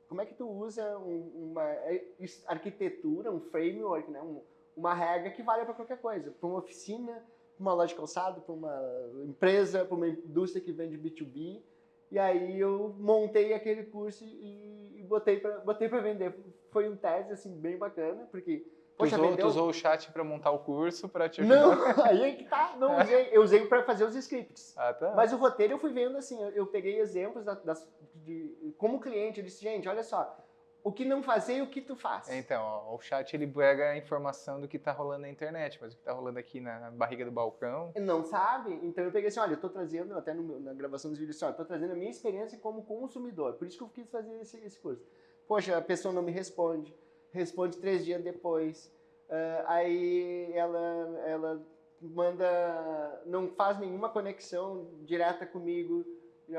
Como é que tu usa uma arquitetura, um framework, né? Uma regra que vale para qualquer coisa? Para uma oficina, para uma loja de calçado, para uma empresa, para uma indústria que vende B2B. E aí eu montei aquele curso e botei para vender. Foi um teste assim, bem bacana, porque... Poxa, tu usou o chat para montar o curso, para te ajudar? Não, aí é que tá. Não usei. Eu usei para fazer os scripts. Ah, tá. Mas o roteiro eu fui vendo assim, eu peguei exemplos como cliente, eu disse, gente, olha só, o que não fazer e o que tu faz. Então, ó, o chat ele pega a informação do que tá rolando na internet, mas o que tá rolando aqui na barriga do balcão... Não sabe? Então eu peguei assim, olha, eu tô trazendo, até na gravação dos vídeos, assim, eu tô trazendo a minha experiência como consumidor, por isso que eu quis fazer esse curso. Poxa, a pessoa não me responde 3 dias depois, aí ela manda, não faz nenhuma conexão direta comigo.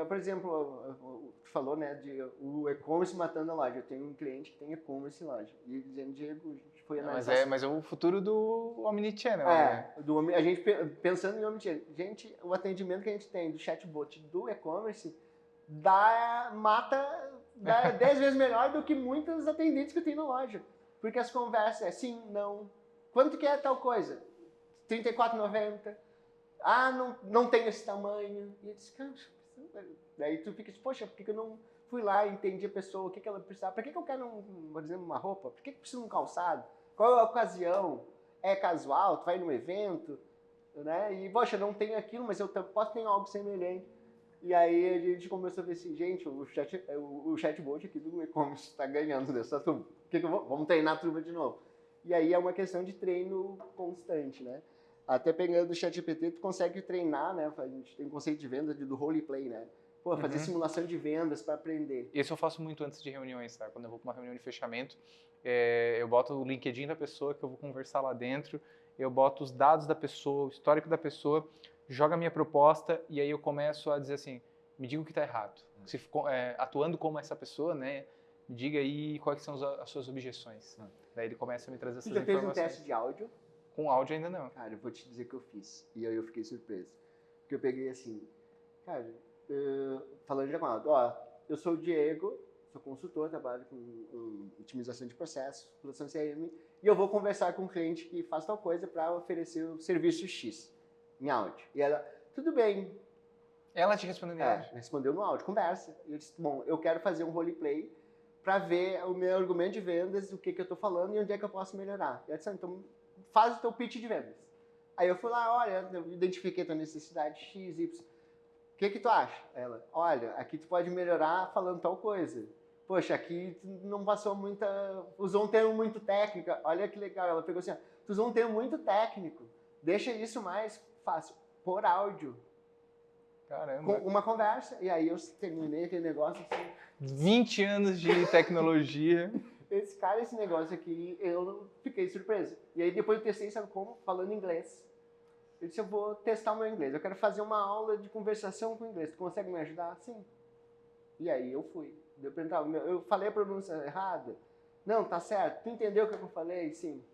Por exemplo, tu falou, né, de o e-commerce matando a loja. Eu tenho um cliente que tem e-commerce em loja. E dizendo, Diego, a gente foi analisar... Mas é o futuro do Omnichannel, né? né? A gente pensando em Omnichannel. Gente, o atendimento que a gente tem do chatbot do e-commerce mata 10 vezes melhor do que muitos atendentes que tem na loja. Porque as conversas é sim, não. Quanto que é tal coisa? R$34,90. Ah, não tem esse tamanho. E eu disse, cara, daí tu fica, poxa, por que eu não fui lá e entendi a pessoa, o que ela precisava? Para que eu quero, por exemplo, uma roupa? Por que eu preciso de um calçado? Qual é a ocasião? É casual? Tu vai num evento? Né? E, poxa, não tenho aquilo, mas eu posso ter algo semelhante. E aí a gente começou a ver assim, gente, o chatbot aqui do e-commerce está ganhando dessa turma. Vamos treinar a turma de novo. E aí é uma questão de treino constante, né? Até pegando o ChatGPT, tu consegue treinar, né? A gente tem um conceito de venda do roleplay, né? Pô, fazer simulação de vendas para aprender. Isso eu faço muito antes de reuniões, tá? Quando eu vou para uma reunião de fechamento, eu boto o LinkedIn da pessoa que eu vou conversar lá dentro, eu boto os dados da pessoa, o histórico da pessoa, jogo a minha proposta e aí eu começo a dizer assim, me diga o que está errado. Se, atuando como essa pessoa, né? Me diga aí quais são as suas objeções. Daí ele começa a me trazer essas informações. Você já fez um teste de áudio? Com áudio ainda não. Cara, eu vou te dizer que eu fiz. E aí eu fiquei surpreso. Porque eu peguei assim, cara, falando de áudio, ó, eu sou o Diego, sou consultor, trabalho com otimização de processos, produção CRM, e eu vou conversar com um cliente que faz tal coisa para oferecer o serviço X em áudio. E ela, tudo bem. Ela te respondeu em áudio? Respondeu no áudio, conversa. E eu disse, bom, eu quero fazer um roleplay para ver o meu argumento de vendas, o que eu estou falando e onde é que eu posso melhorar. E ela disse, então faz o teu pitch de vendas. Aí eu fui lá, olha, eu identifiquei a tua necessidade X, Y. O que tu acha? Ela, olha, aqui tu pode melhorar falando tal coisa. Poxa, aqui tu não passou usou um termo muito técnico. Olha que legal, ela pegou assim, ó, tu usou um termo muito técnico. Deixa isso mais fácil, por áudio. Caramba. Com uma conversa. E aí eu terminei aquele negócio assim. 20 anos de tecnologia. Esse negócio aqui, eu fiquei surpreso. E aí depois eu testei, sabe como? Falando inglês. Eu disse, eu vou testar o meu inglês. Eu quero fazer uma aula de conversação com inglês. Tu consegue me ajudar? Sim. E aí eu fui. Eu perguntava, eu falei a pronúncia errada? Não, tá certo. Tu entendeu o que eu falei? Sim.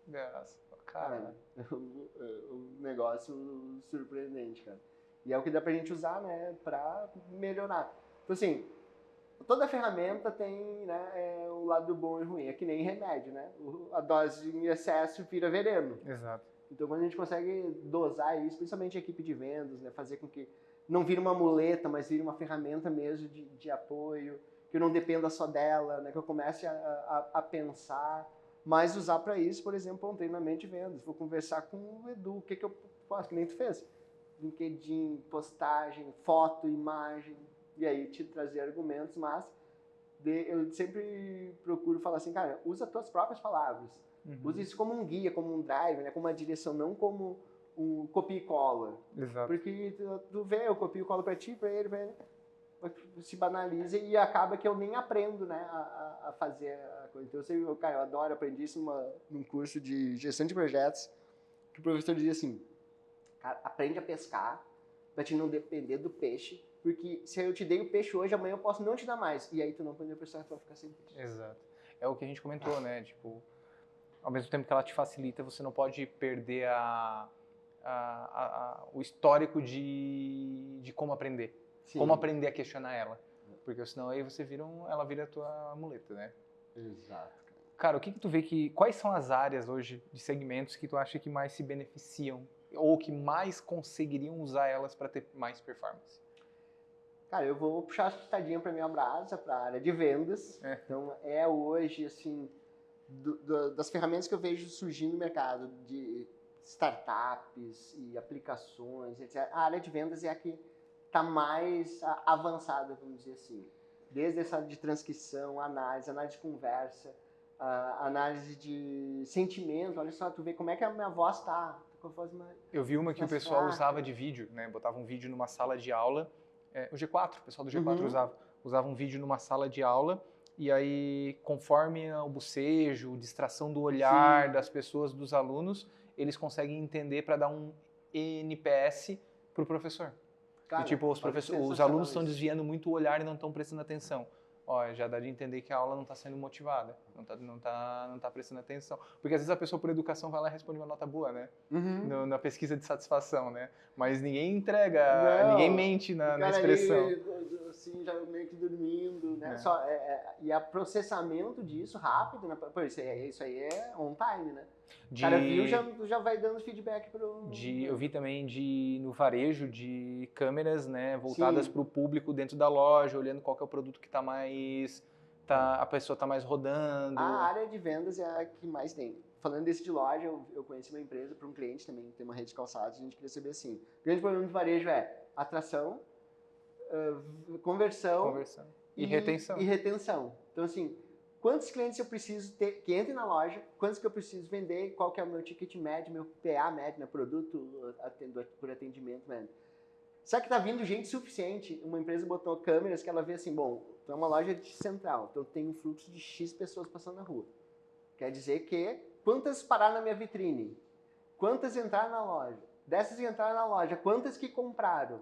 Nossa, cara. Um negócio surpreendente, cara. E é o que dá pra gente usar, né, pra melhorar. Então, assim, toda ferramenta tem, né, o lado bom e ruim. É que nem remédio, né? A dose em excesso vira veneno. Exato. Então, quando a gente consegue dosar isso, principalmente a equipe de vendas, né, fazer com que não vire uma muleta, mas vire uma ferramenta mesmo de apoio, que eu não dependa só dela, né, que eu comece a pensar, mas usar para isso, por exemplo, um treinamento de vendas. Vou conversar com o Edu, o que eu posso, que nem tu fez. LinkedIn, postagem, foto, imagem, e aí te trazer argumentos, mas eu sempre procuro falar assim, cara, usa as tuas próprias palavras. Usa isso como um guia, como um drive, né, como uma direção, não como um copia e cola. Exato. Porque tu vê, eu copio e colo para ti, para ele, se banaliza e acaba que eu nem aprendo, né, a fazer a coisa. Então, eu adoro, aprendi isso num curso de gestão de projetos, que o professor dizia assim, cara, aprende a pescar para te não depender do peixe, porque se eu te dei o peixe hoje, amanhã eu posso não te dar mais. E aí tu não aprende a pescar, tu vai ficar sem peixe. Exato. É o que a gente comentou, né, tipo, ao mesmo tempo que ela te facilita, você não pode perder o histórico de como aprender. Sim. Como aprender a questionar ela. Porque senão aí ela vira a tua muleta, né? Exato. Cara, o que tu vê quais são as áreas hoje de segmentos que tu acha que mais se beneficiam ou que mais conseguiriam usar elas para ter mais performance? Cara, eu vou puxar a chutadinha para minha brasa, para a área de vendas. Então, hoje, assim, das ferramentas que eu vejo surgindo no mercado, de startups e aplicações, etc., a área de vendas é a que está mais avançada, vamos dizer assim. Desde essa de transcrição, análise de conversa, análise de sentimento. Olha só, tu vê como é que a minha voz está. Eu vi uma que o pessoal usava de vídeo, né? Botava um vídeo numa sala de aula. O G4, o pessoal do G4 usava um vídeo numa sala de aula. E aí, conforme o bocejo, distração do olhar das pessoas, dos alunos, eles conseguem entender para dar um NPS para o professor. Cara, e tipo, os alunos estão desviando muito o olhar e não estão prestando atenção. Ó, já dá de entender que a aula não está sendo motivada, não tá prestando atenção. Porque às vezes a pessoa por educação vai lá e responde uma nota boa, né? Na pesquisa de satisfação, né? Mas ninguém entrega, ninguém mente na expressão. Ali, assim, já meio que dormindo, né? E o processamento disso rápido, né? Pô, isso aí é on time, né? O cara viu, já vai dando feedback eu vi também no varejo de câmeras, né, voltadas para o público dentro da loja, olhando qual que é o produto que a pessoa está mais rodando. A área de vendas é a que mais tem. Falando desse de loja, eu conheci uma empresa para um cliente também, tem uma rede de calçados, a gente queria saber assim, o grande problema de varejo é atração, conversão e retenção. Então, assim, quantos clientes eu preciso ter que entrem na loja, quantos que eu preciso vender, qual que é o meu ticket médio, meu PA médio, meu produto por atendimento médio. Será que está vindo gente suficiente? Uma empresa botou câmeras que ela vê assim, bom, tu é uma loja central, então tem um fluxo de X pessoas passando na rua. Quer dizer que quantas pararam na minha vitrine? Quantas entraram na loja? Dessas que entraram na loja, quantas que compraram?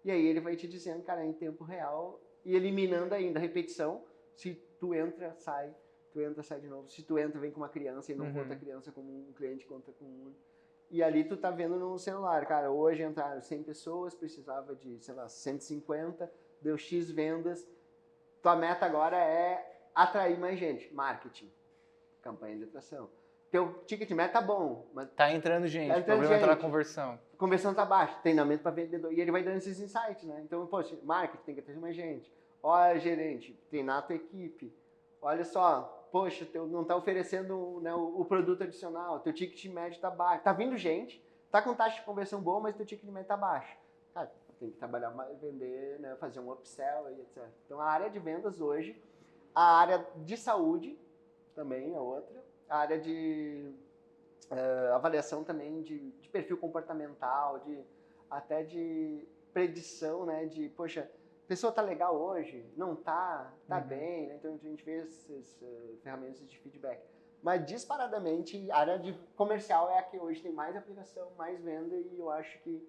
E aí ele vai te dizendo, cara, em tempo real e eliminando ainda a repetição. Se tu entra, sai de novo. Se tu entra, vem com uma criança e não conta a criança como um cliente, conta com um. E ali tu tá vendo no celular, cara, hoje entraram 100 pessoas, precisava de, sei lá, 150, deu X vendas. Tua meta agora é atrair mais gente, marketing, campanha de atração. Teu ticket médio tá bom, mas tá entrando gente, o problema tá na conversão. Conversão tá baixa, treinamento para vendedor, e ele vai dando esses insights, né? Então, poxa, marketing tem que atrair mais gente. Olha, gerente, treinar a tua equipe. olha só, poxa, não está oferecendo, né, o produto adicional, teu ticket médio está baixo. Tá vindo gente, tá com taxa de conversão boa, mas teu ticket médio está baixo. Cara, tem que trabalhar mais, vender, né, fazer um upsell e etc. Então a área de vendas hoje, a área de saúde também é outra, a área de avaliação também de perfil comportamental, até de predição, né, de, poxa, a pessoa tá legal hoje? Não tá? Tá bem? Né? Então a gente vê essas ferramentas de feedback. Mas disparadamente, a área de comercial é a que hoje tem mais aplicação, mais venda, e eu acho que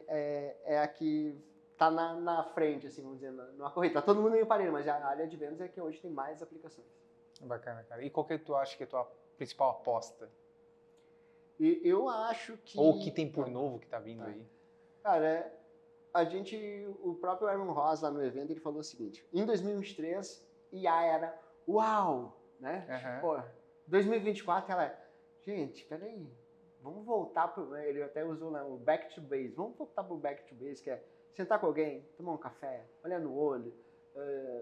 é a que tá na frente, assim, vamos dizer, na corrida. Tá todo mundo meio parelho, mas a área de vendas é a que hoje tem mais aplicações. Bacana, cara. E qual que tu acha que é a tua principal aposta? E eu acho que... Ou o que tem por novo que tá vindo aí? Cara, o próprio Aaron Ross lá no evento, ele falou o seguinte, em 2023, IA era uau, né? Pô, 2024 ela, gente, peraí, vamos voltar pro, ele até usou lá o back to base, vamos voltar pro back to base, que é sentar com alguém, tomar um café, olhar no olho,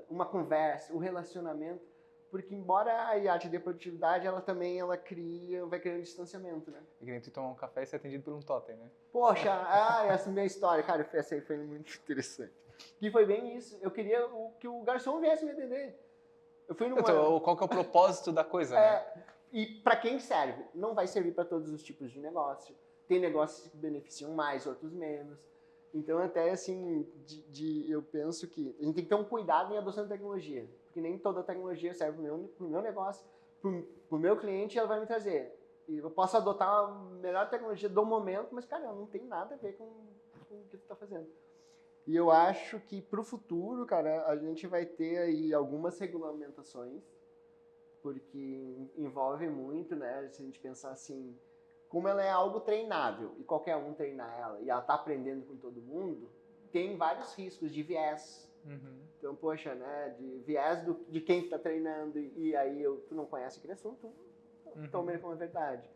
uma conversa, um relacionamento, porque embora a IA te dê produtividade, ela também vai criando distanciamento, né? É que nem tu tomar um café e ser atendido por um totem, né? Poxa, essa é a minha história, cara, essa aí foi muito interessante. E foi bem isso, eu queria que o garçom viesse me atender. Eu fui numa... Então, qual que é o propósito da coisa, né? E para quem serve? Não vai servir para todos os tipos de negócio. Tem negócios que beneficiam mais, outros menos. Então, até assim, eu penso que a gente tem que ter um cuidado em adoção de tecnologia. Porque nem toda tecnologia serve para o meu negócio, para o meu cliente, ela vai me trazer. E eu posso adotar a melhor tecnologia do momento, mas, cara, não tem nada a ver com o que tu está fazendo. E eu acho que para o futuro, cara, a gente vai ter aí algumas regulamentações, porque envolve muito, né, se a gente pensar assim, como ela é algo treinável e qualquer um treinar ela e ela está aprendendo com todo mundo, tem vários riscos de viés. Então, poxa, né, de viés de quem está treinando e aí tu não conhece aquele assunto, toma ele como verdade.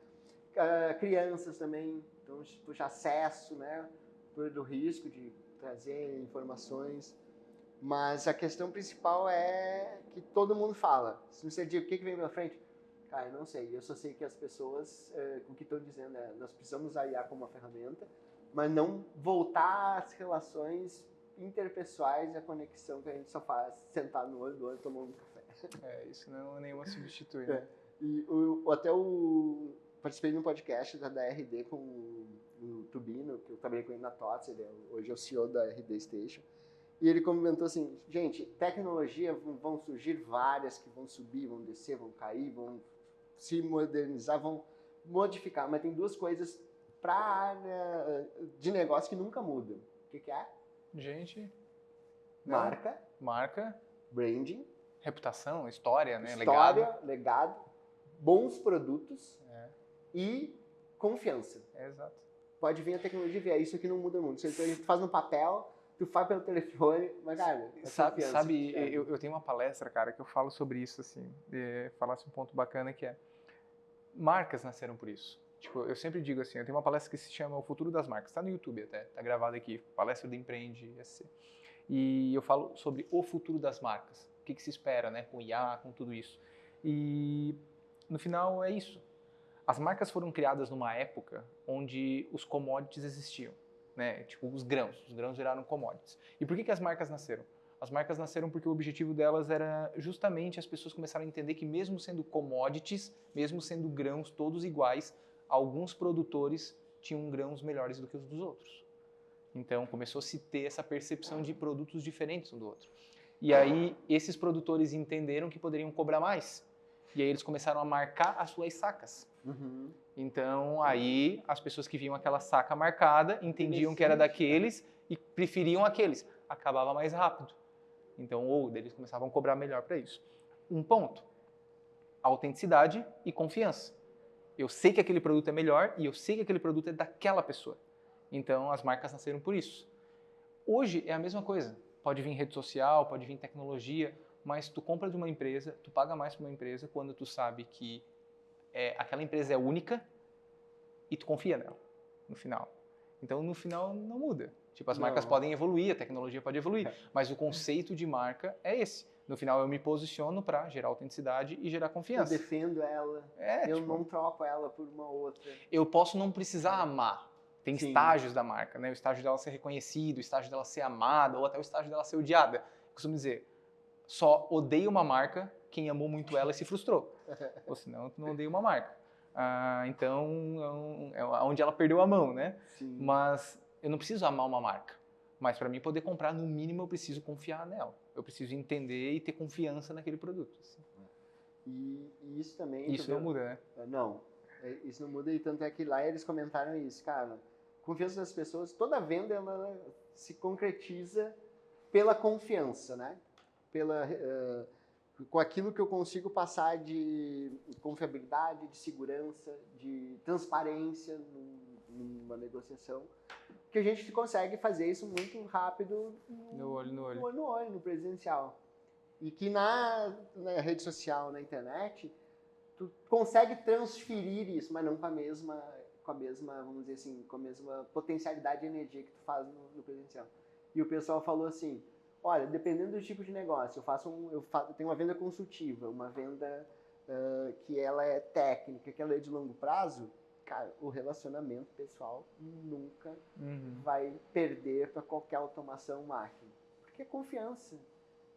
Crianças também, então, puxa, acesso, né, do risco de trazer informações. Mas a questão principal é que todo mundo fala. Se você diz o que vem pela frente, cara, eu não sei. Eu só sei que as pessoas, o que estão dizendo é, nós precisamos usar a IA como uma ferramenta, mas não voltar às relações interpessoais e a conexão que a gente só faz sentar no olho do outro tomando um café. Isso não é nenhuma substitui, né? E participei de um podcast da RD com o Tubino, que eu trabalhei com ele na TOTS, hoje é o CEO da RD Station. E ele comentou assim, gente, tecnologia vão surgir várias que vão subir, vão descer, vão cair, vão se modernizar, vão modificar. Mas tem duas coisas para a área de negócio que nunca mudam. O que é? Gente... Marca. Branding. Reputação, história, né? Legado. Bons produtos e confiança. Exato. Pode vir a tecnologia, é isso que não muda muito. A gente faz no papel... Tu faz pelo telefone, mas, cara... Sabe, eu tenho uma palestra, cara, que eu falo sobre isso, assim, falasse um ponto bacana que é, marcas nasceram por isso. Tipo, eu sempre digo assim, eu tenho uma palestra que se chama O Futuro das Marcas, tá no YouTube até, tá gravado aqui, palestra do Empreende SC. E eu falo sobre o futuro das marcas, o que se espera, né, com IA, com tudo isso. E no final é isso. As marcas foram criadas numa época onde os commodities existiam. Né? Tipo, os grãos viraram commodities. E por que as marcas nasceram? As marcas nasceram porque o objetivo delas era justamente as pessoas começaram a entender que mesmo sendo commodities, mesmo sendo grãos todos iguais, alguns produtores tinham grãos melhores do que os dos outros. Então começou a se ter essa percepção de produtos diferentes um do outro. E aí esses produtores entenderam que poderiam cobrar mais. E aí eles começaram a marcar as suas sacas. Então, aí, as pessoas que viam aquela saca marcada entendiam que era daqueles e preferiam aqueles. Acabava mais rápido. Então, eles começavam a cobrar melhor para isso. Um ponto. Autenticidade e confiança. Eu sei que aquele produto é melhor e eu sei que aquele produto é daquela pessoa. Então, as marcas nasceram por isso. Hoje é a mesma coisa. Pode vir rede social, pode vir tecnologia, mas tu compra de uma empresa, tu paga mais para uma empresa quando tu sabe que aquela empresa é única e tu confia nela, no final. Então, no final, não muda. Tipo, as marcas podem evoluir, a tecnologia pode evoluir, mas o conceito de marca é esse. No final, eu me posiciono para gerar autenticidade e gerar Eu confiança. defendo ela, eu não troco ela por uma outra. Eu posso não precisar amar. Tem estágios da marca, né? O estágio dela ser reconhecido, o estágio dela ser amada, ou até o estágio dela ser odiada. Eu costumo dizer, só odeia uma marca quem amou muito ela e se frustrou. Ou senão, tu não odeia uma marca. Então, é onde ela perdeu a mão, né? Sim. Mas eu não preciso amar uma marca. Mas para mim poder comprar, no mínimo, eu preciso confiar nela. Eu preciso entender e ter confiança naquele produto. Assim. E isso também... Isso não muda, né? Não, isso não muda. E tanto é que lá eles comentaram isso. Cara, confiança das pessoas, toda venda ela se concretiza pela confiança, né? Com aquilo que eu consigo passar de confiabilidade, de segurança, de transparência numa negociação, que a gente consegue fazer isso muito rápido no olho, no presencial. E que na rede social, na internet, tu consegue transferir isso, mas não com a mesma, vamos dizer assim, com a mesma potencialidade de energia que tu faz no presencial. E o pessoal falou assim, olha, dependendo do tipo de negócio, eu tenho uma venda consultiva, uma venda que ela é técnica, que ela é de longo prazo, cara, o relacionamento pessoal nunca vai perder para qualquer automação máquina. Porque é confiança.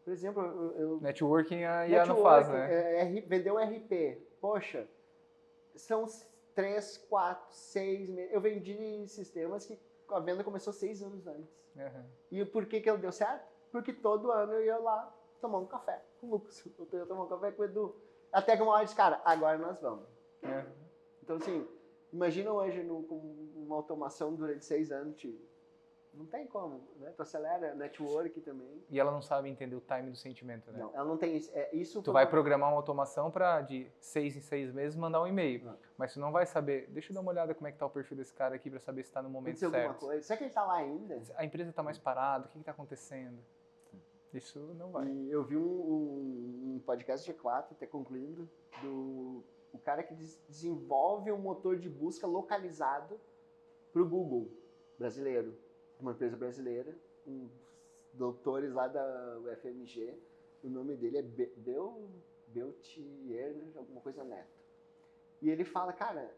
Por exemplo, networking a IA não faz, né? Vendeu um RP. Poxa, são 3, 4, 6 meses. Eu vendi sistemas que a venda começou 6 anos antes. E por que ela deu certo? Porque todo ano eu ia lá tomar um café com o Lucas. Eu ia tomar um café com o Edu. Até que uma hora eu disse, cara, agora nós vamos. Então, assim, imagina hoje com uma automação durante 6 anos, não tem como, né? Tu acelera network também. E ela não sabe entender o time do sentimento, né? Não, ela não tem isso. Tu vai programar uma automação para de 6 em 6 meses mandar um e-mail. Mas tu não vai saber, deixa eu dar uma olhada como é que tá o perfil desse cara aqui para saber se está no momento certo. Alguma coisa. Será que ele tá lá ainda? A empresa está mais parada, o que está acontecendo? Isso não vai. E eu vi um podcast G4, até concluindo, o cara que desenvolve um motor de busca localizado para o Google brasileiro, uma empresa brasileira, uns doutores lá da UFMG, o nome dele é Beltier, alguma coisa Neto. E ele fala, cara,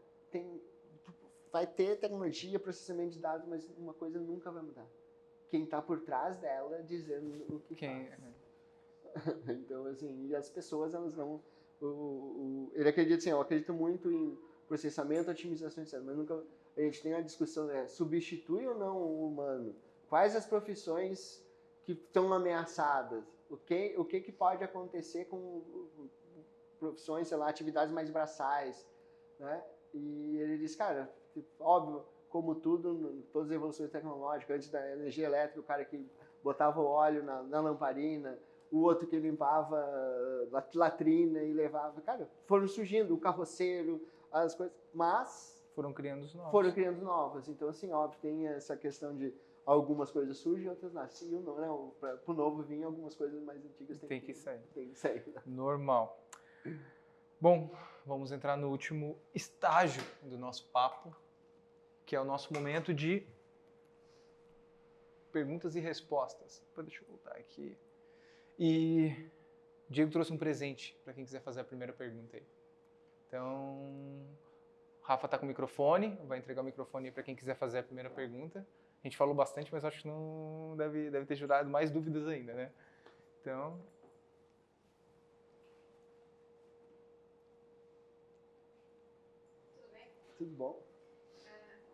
vai ter tecnologia, processamento de dados, mas uma coisa nunca vai mudar. Quem está por trás dela dizendo o que faz. Então, assim, e as pessoas, elas não... ele acredita assim, eu acredito muito em processamento, otimização, etc. Mas nunca... A gente tem uma discussão, substitui ou não o humano? Quais as profissões que estão ameaçadas? O que pode acontecer com profissões, sei lá, atividades mais braçais, né? E ele diz, cara, óbvio, como tudo, todas as evoluções tecnológicas, antes da energia elétrica, o cara que botava o óleo na lamparina, o outro que limpava latrina e levava... Cara, foram surgindo, o carroceiro, as coisas, mas... Foram criando novos. Então, assim, óbvio, tem essa questão de algumas coisas surgem, outras nascem. E para o novo vir, algumas coisas mais antigas tem que sair. Tem que sair. Normal. Bom, vamos entrar no último estágio do nosso papo, que é o nosso momento de perguntas e respostas. Deixa eu voltar aqui. E Diego trouxe um presente para quem quiser fazer a primeira pergunta aí. Então, Rafa está com o microfone, vai entregar o microfone para quem quiser fazer a primeira pergunta. A gente falou bastante, mas acho que não deve ter gerado mais dúvidas ainda, né? Então... Tudo bem? Tudo bom.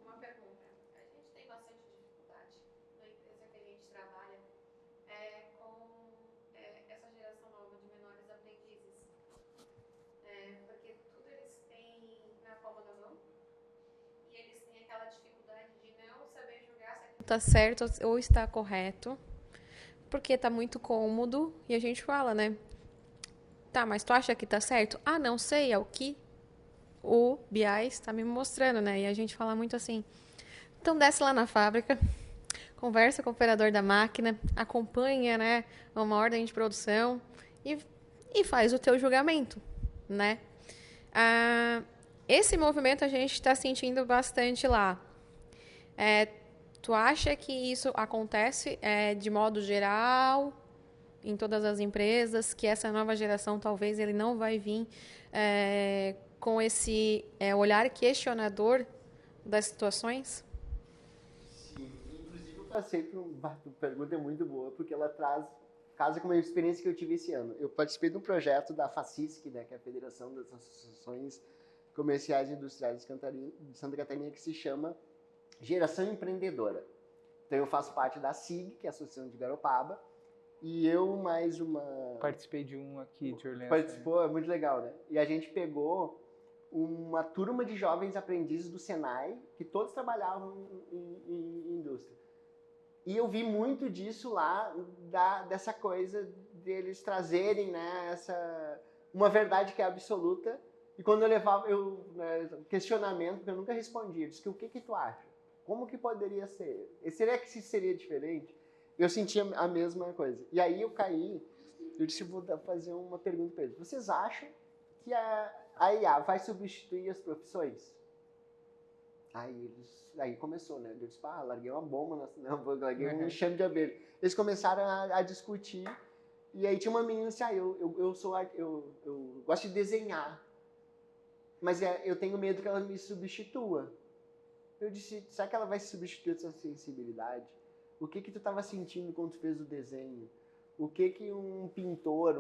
Uma pergunta. A gente tem bastante dificuldade na empresa que a gente trabalha com essa geração nova de menores aprendizes. Porque tudo eles têm na palma da mão e eles têm aquela dificuldade de não saber julgar se aquilo está certo ou está correto, porque está muito cômodo e a gente fala, né? Tá, mas tu acha que está certo? Ah, não sei, é o que o BI está me mostrando, né? E a gente fala muito assim, então desce lá na fábrica, conversa com o operador da máquina, acompanha, né, uma ordem de produção e faz o teu julgamento, né? Esse movimento a gente está sentindo bastante lá. Tu acha que isso acontece de modo geral em todas as empresas, que essa nova geração talvez ele não vai vir com esse olhar questionador das situações? Sim, inclusive eu passei por uma pergunta muito boa, porque ela casa com uma experiência que eu tive esse ano. Eu participei de um projeto da FACISC, né, que é a Federação das Associações Comerciais e Industriais de Santa Catarina, que se chama Geração Empreendedora. Então eu faço parte da SIG, que é a Associação de Garopaba, e eu mais uma... Participei de um aqui de Orleans. Participou, é muito legal, né? E a gente pegou uma turma de jovens aprendizes do Senai, que todos trabalhavam em indústria. E eu vi muito disso lá, dessa coisa deles trazerem, né, uma verdade que é absoluta. E quando eu levava questionamento, porque eu nunca respondia, eu disse que o que tu acha? Como que poderia ser? Será que seria diferente? Eu sentia a mesma coisa. E aí eu disse, vou fazer uma pergunta para eles. Vocês acham que a IA vai substituir as profissões? Aí começou, né? Eu disse, larguei uma bomba, larguei um enxame de abelha. Eles começaram a discutir, e aí tinha uma menina assim, eu gosto de desenhar, mas eu tenho medo que ela me substitua. Eu disse, será que ela vai substituir essa sensibilidade? O que tu estava sentindo quando tu fez o desenho? O que um pintor,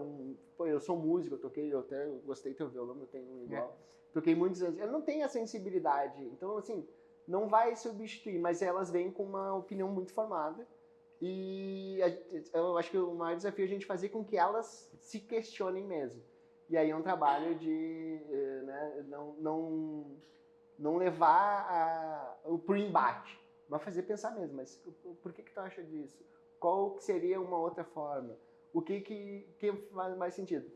eu sou músico, eu até gostei do teu violão, eu tenho um igual. Toquei muitos anos, eu não tenho a sensibilidade, então assim, não vai substituir, mas elas vêm com uma opinião muito formada, e eu acho que o maior desafio é a gente fazer com que elas se questionem mesmo. E aí é um trabalho de não levar para o embate, mas fazer pensar mesmo, mas por que tu acha disso? Qual seria uma outra forma? O que faz mais sentido?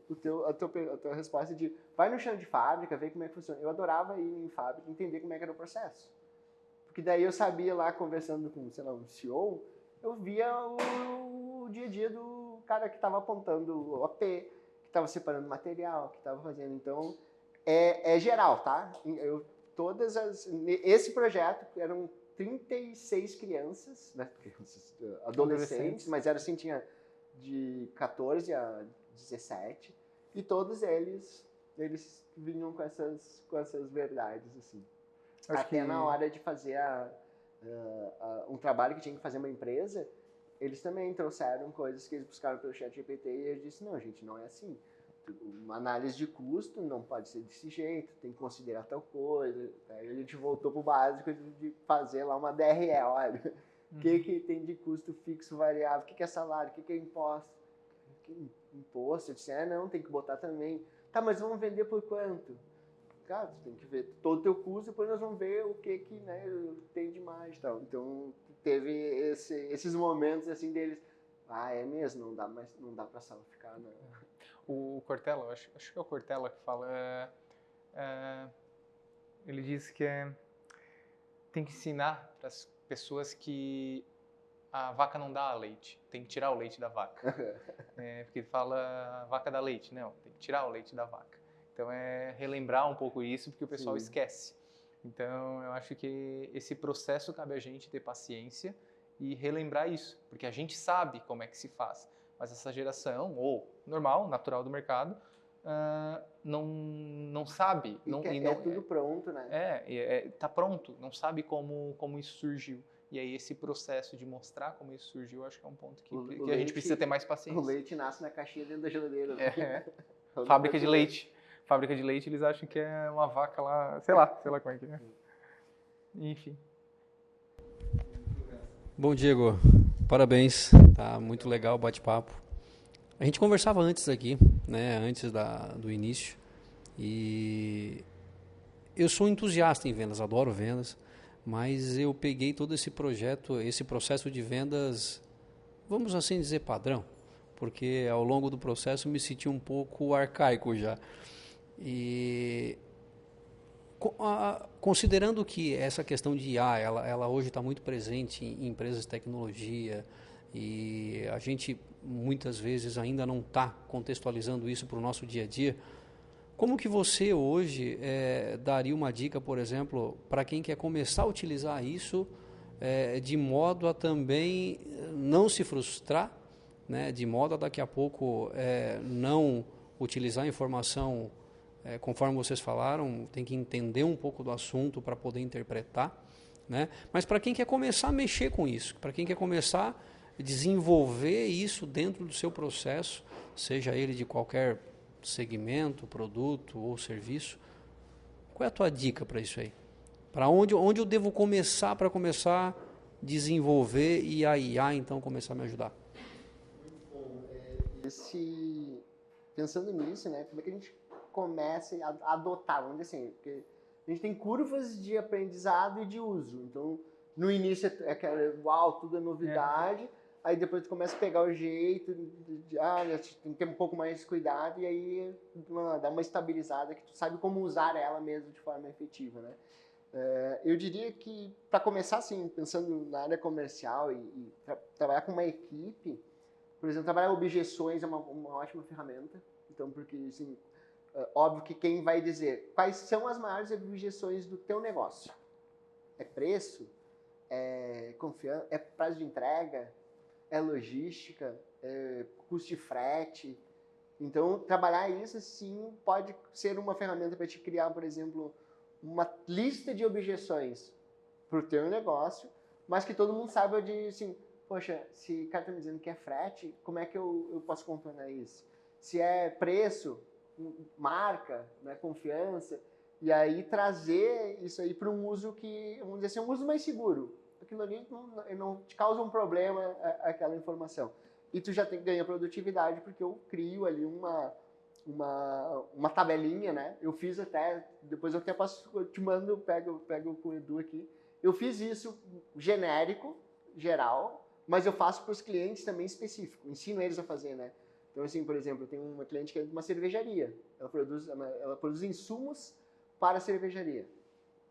A tua resposta de vai no chão de fábrica, ver como é que funciona. Eu adorava ir em fábrica, entender como é que era o processo. Porque daí eu sabia lá, conversando com, um CEO, eu via o dia a dia do cara que estava apontando o OP, que estava separando material, que estava fazendo. Então, é geral, tá? Esse projeto eram 36 crianças, né? Adolescentes, mas era assim, tinha de 14 a 17, e todos eles vinham com essas verdades, assim. Até na hora de fazer um trabalho que tinha que fazer uma empresa, eles também trouxeram coisas que eles buscaram pelo ChatGPT, e eu disse, não, gente, não é assim. Uma análise de custo não pode ser desse jeito, tem que considerar tal coisa. Aí a gente voltou pro básico de fazer lá uma DRE, olha, o que tem de custo fixo, variável, o que é salário, o que é imposto. Imposto, eu disse, não, tem que botar também. Tá, mas vamos vender por quanto? Cara, tu tem que ver todo o teu custo, depois nós vamos ver o que tem de mais, tal. Então, teve esses momentos assim deles, é mesmo, não dá pra sala ficar, né? O Cortella, acho que é o Cortella que fala, ele diz que tem que ensinar para as pessoas que a vaca não dá leite, tem que tirar o leite da vaca. Porque fala vaca dá leite, não, tem que tirar o leite da vaca. Então relembrar um pouco isso, porque o pessoal esquece. Então eu acho que esse processo cabe a gente ter paciência e relembrar isso, porque a gente sabe como é que se faz. Mas essa geração, ou normal, natural do mercado, não sabe. Tudo pronto, né? Tá pronto, não sabe como isso surgiu. E aí esse processo de mostrar como isso surgiu, acho que é um ponto que a gente precisa ter mais paciência. O leite nasce na caixinha dentro da geladeira. Né? Fábrica de leite. Fábrica de leite, eles acham que é uma vaca lá, sei lá como é que é. Enfim. Bom, Diego. Parabéns, tá muito legal o bate-papo. A gente conversava antes aqui, né, antes do início, e eu sou entusiasta em vendas, adoro vendas, mas eu peguei todo esse projeto, esse processo de vendas, vamos assim dizer, padrão, porque ao longo do processo me senti um pouco arcaico já. E considerando que essa questão de IA, ela hoje está muito presente em empresas de tecnologia, e a gente muitas vezes ainda não está contextualizando isso para o nosso dia a dia, como que você hoje daria uma dica, por exemplo, para quem quer começar a utilizar isso de modo a também não se frustrar né, de modo a daqui a pouco não utilizar a informação conforme vocês falaram, tem que entender um pouco do assunto para poder interpretar, né? Mas para quem quer começar a mexer com isso, para quem quer começar a desenvolver isso dentro do seu processo, seja ele de qualquer segmento, produto ou serviço, qual é a tua dica para isso aí? Para onde eu devo começar para começar a desenvolver e a IA então começar a me ajudar? Pensando nisso, né, como é que a gente começa a adotar, vamos dizer assim, porque a gente tem curvas de aprendizado e de uso. Então, no início é aquela, uau, tudo é novidade, aí depois tu começa a pegar o jeito, tem que ter um pouco mais de cuidado, e aí dá uma estabilizada que tu sabe como usar ela mesmo de forma efetiva, né? Eu diria que, para começar, assim, pensando na área comercial e trabalhar com uma equipe, por exemplo, trabalhar objeções é uma ótima ferramenta. Então, porque, assim, óbvio que quem vai dizer quais são as maiores objeções do teu negócio? É preço? É confiança? É prazo de entrega? É logística? É custo de frete? Então, trabalhar isso, sim, pode ser uma ferramenta para te criar, por exemplo, uma lista de objeções para o teu negócio, mas que todo mundo saiba de, assim, poxa, se o cara está me dizendo que é frete, como é que eu posso contornar isso? Se é preço, marca, né, confiança, e aí trazer isso aí para um uso que, vamos dizer assim, um uso mais seguro. Aquilo ali não te causa um problema, aquela informação. E tu já ganha produtividade, porque eu crio ali uma tabelinha, né? Eu fiz até, depois eu até passo, eu te mando, pego com o Edu aqui. Eu fiz isso genérico, geral, mas eu faço para os clientes também específico, ensino eles a fazer, né? Então, assim, por exemplo, eu tenho uma cliente que é de uma cervejaria. Ela produz insumos para a cervejaria.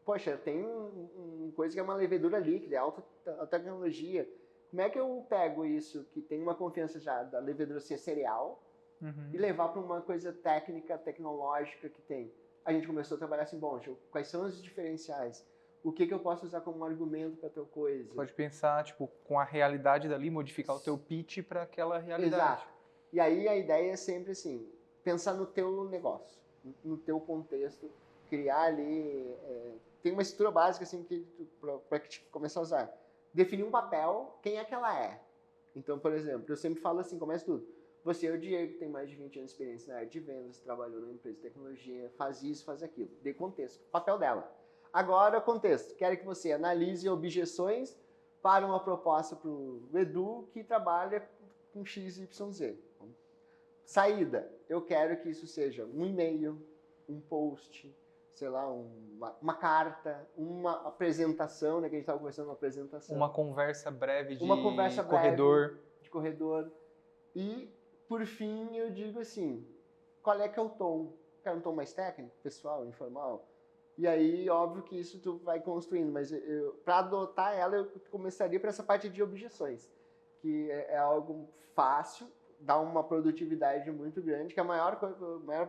Poxa, tem uma coisa que é uma levedura líquida, é alta tecnologia. Como é que eu pego isso, que tem uma confiança já da levedura ser cereal, e levar para uma coisa técnica, tecnológica que tem? A gente começou a trabalhar assim, bom, quais são os diferenciais? O que eu posso usar como argumento para a tua coisa? Pode pensar, tipo, com a realidade dali, modificar o teu pitch para aquela realidade. Exato. E aí a ideia é sempre assim, pensar no teu negócio, no teu contexto, criar ali, tem uma estrutura básica assim para que começar a usar. Definir um papel, quem é que ela é. Então, por exemplo, eu sempre falo assim, começa tudo. Você é o Diego, tem mais de 20 anos de experiência na área de vendas, trabalhou na empresa de tecnologia, faz isso, faz aquilo. Dê contexto, papel dela. Agora, contexto. Quero que você analise objeções para uma proposta para o Edu que trabalha com XYZ. Saída. Eu quero que isso seja um e-mail, um post, sei lá, uma carta, uma apresentação, né, que a gente estava conversando, uma apresentação. Uma conversa breve de corredor. De corredor. E, por fim, eu digo assim, qual é que é o tom? Quer um tom mais técnico, pessoal, informal? E aí, óbvio que isso tu vai construindo, mas para adotar ela, eu começaria por essa parte de objeções, que é algo fácil, dá uma produtividade muito grande, que o maior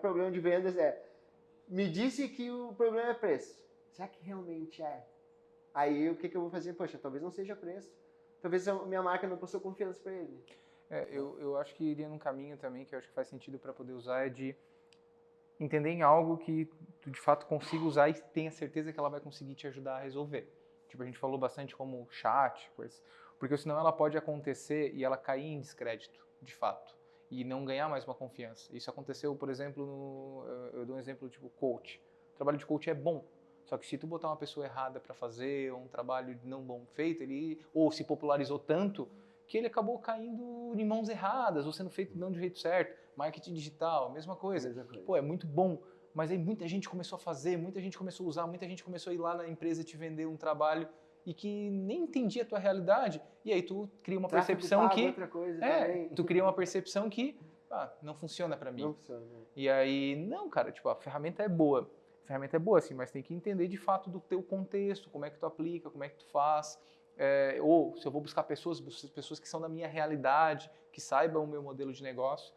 problema de vendas me disse que o problema é preço. Será que realmente é? Aí, o que eu vou fazer? Poxa, talvez não seja preço. Talvez a minha marca não possua confiança para ele. Eu acho que iria num caminho também, que eu acho que faz sentido para poder usar, é de entender em algo que tu de fato consiga usar e tenha certeza que ela vai conseguir te ajudar a resolver. Tipo, a gente falou bastante como chat, coisa, porque senão ela pode acontecer e ela cair em descrédito, de fato, e não ganhar mais uma confiança. Isso aconteceu, por exemplo, eu dou um exemplo tipo coach. O trabalho de coach é bom, só que se tu botar uma pessoa errada para fazer um trabalho não bom feito, ou se popularizou tanto que ele acabou caindo em mãos erradas, ou sendo feito não do jeito certo. Marketing digital, mesma coisa. Pô, é muito bom, mas aí muita gente começou a fazer, muita gente começou a usar, muita gente começou a ir lá na empresa te vender um trabalho e que nem entendia a tua realidade, e aí tu cria uma percepção que... tu cria uma percepção que não funciona para mim. Não funciona. E aí, não, cara, tipo, a ferramenta é boa. A ferramenta é boa, assim, mas tem que entender de fato do teu contexto, como é que tu aplica, como é que tu faz... ou se eu vou buscar pessoas que são da minha realidade, que saibam o meu modelo de negócio,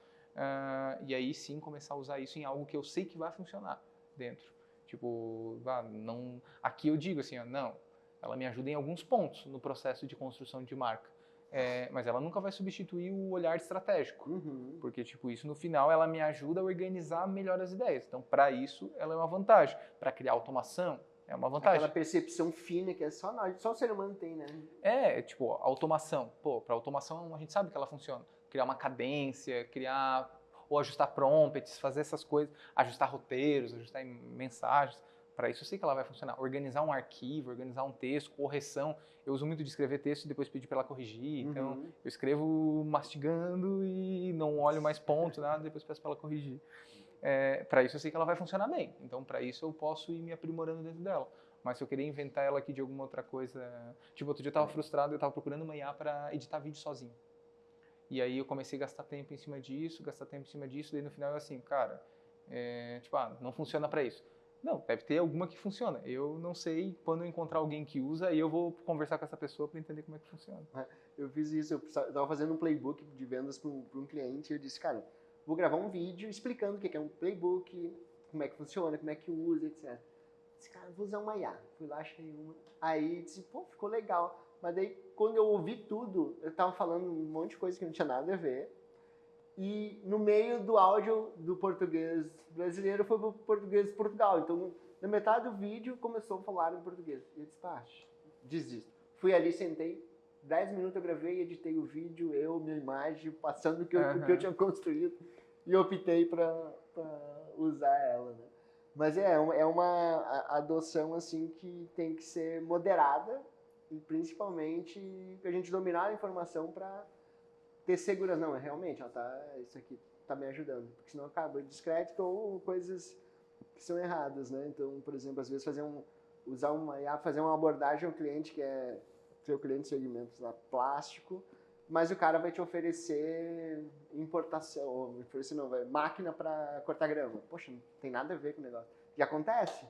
e aí sim começar a usar isso em algo que eu sei que vai funcionar dentro. Tipo, aqui eu digo assim, não, ela me ajuda em alguns pontos no processo de construção de marca. Mas ela nunca vai substituir o olhar estratégico. Uhum. Porque, tipo, isso no final ela me ajuda a organizar melhor as ideias. Então, para isso, ela é uma vantagem. Para criar automação, é uma vantagem. Aquela percepção fina que é só o ser humano tem, né? Tipo, automação. Pô, para automação a gente sabe que ela funciona. Criar uma cadência, ou ajustar prompts, fazer essas coisas, ajustar roteiros, ajustar mensagens. Para isso eu sei que ela vai funcionar. Organizar um arquivo, organizar um texto, correção. Eu uso muito de escrever texto e depois pedir para ela corrigir. Então, eu escrevo mastigando e não olho mais pontos, nada, depois peço para ela corrigir. Para isso eu sei que ela vai funcionar bem. Então, para isso eu posso ir me aprimorando dentro dela. Mas se eu querer inventar ela aqui de alguma outra coisa... Tipo, outro dia eu estava frustrado, eu estava procurando uma IA para editar vídeo sozinho. E aí eu comecei a gastar tempo em cima disso, daí no final eu assim, cara, não funciona para isso. Não, deve ter alguma que funciona. Eu não sei, quando eu encontrar alguém que usa, aí eu vou conversar com essa pessoa para entender como é que funciona. Eu fiz isso, eu estava fazendo um playbook de vendas para um cliente e eu disse, cara, vou gravar um vídeo explicando o que é um playbook, como é que funciona, como é que usa, etc. Eu disse, cara, vou usar uma IA. Fui lá, achei uma. Aí disse, pô, ficou legal. Mas daí, quando eu ouvi tudo, eu estava falando um monte de coisa que não tinha nada a ver. E no meio do áudio do português brasileiro foi para o português de Portugal. Então, na metade do vídeo, começou a falar em português. E eu disse, pá, desisto. Fui ali, sentei, 10 minutos eu gravei, editei o vídeo, minha imagem, passando o que eu tinha construído. E optei para usar ela, né? Mas é uma adoção, assim, que tem que ser moderada. E principalmente a gente dominar a informação para ter segurança. Não, realmente, isso aqui está me ajudando. Porque senão acaba descrédito ou coisas que são erradas, né? Então, por exemplo, às vezes fazer uma abordagem ao cliente que é seu cliente de segmentos lá, plástico, mas o cara vai te oferecer máquina para cortar grama. Poxa, não tem nada a ver com o negócio. E acontece.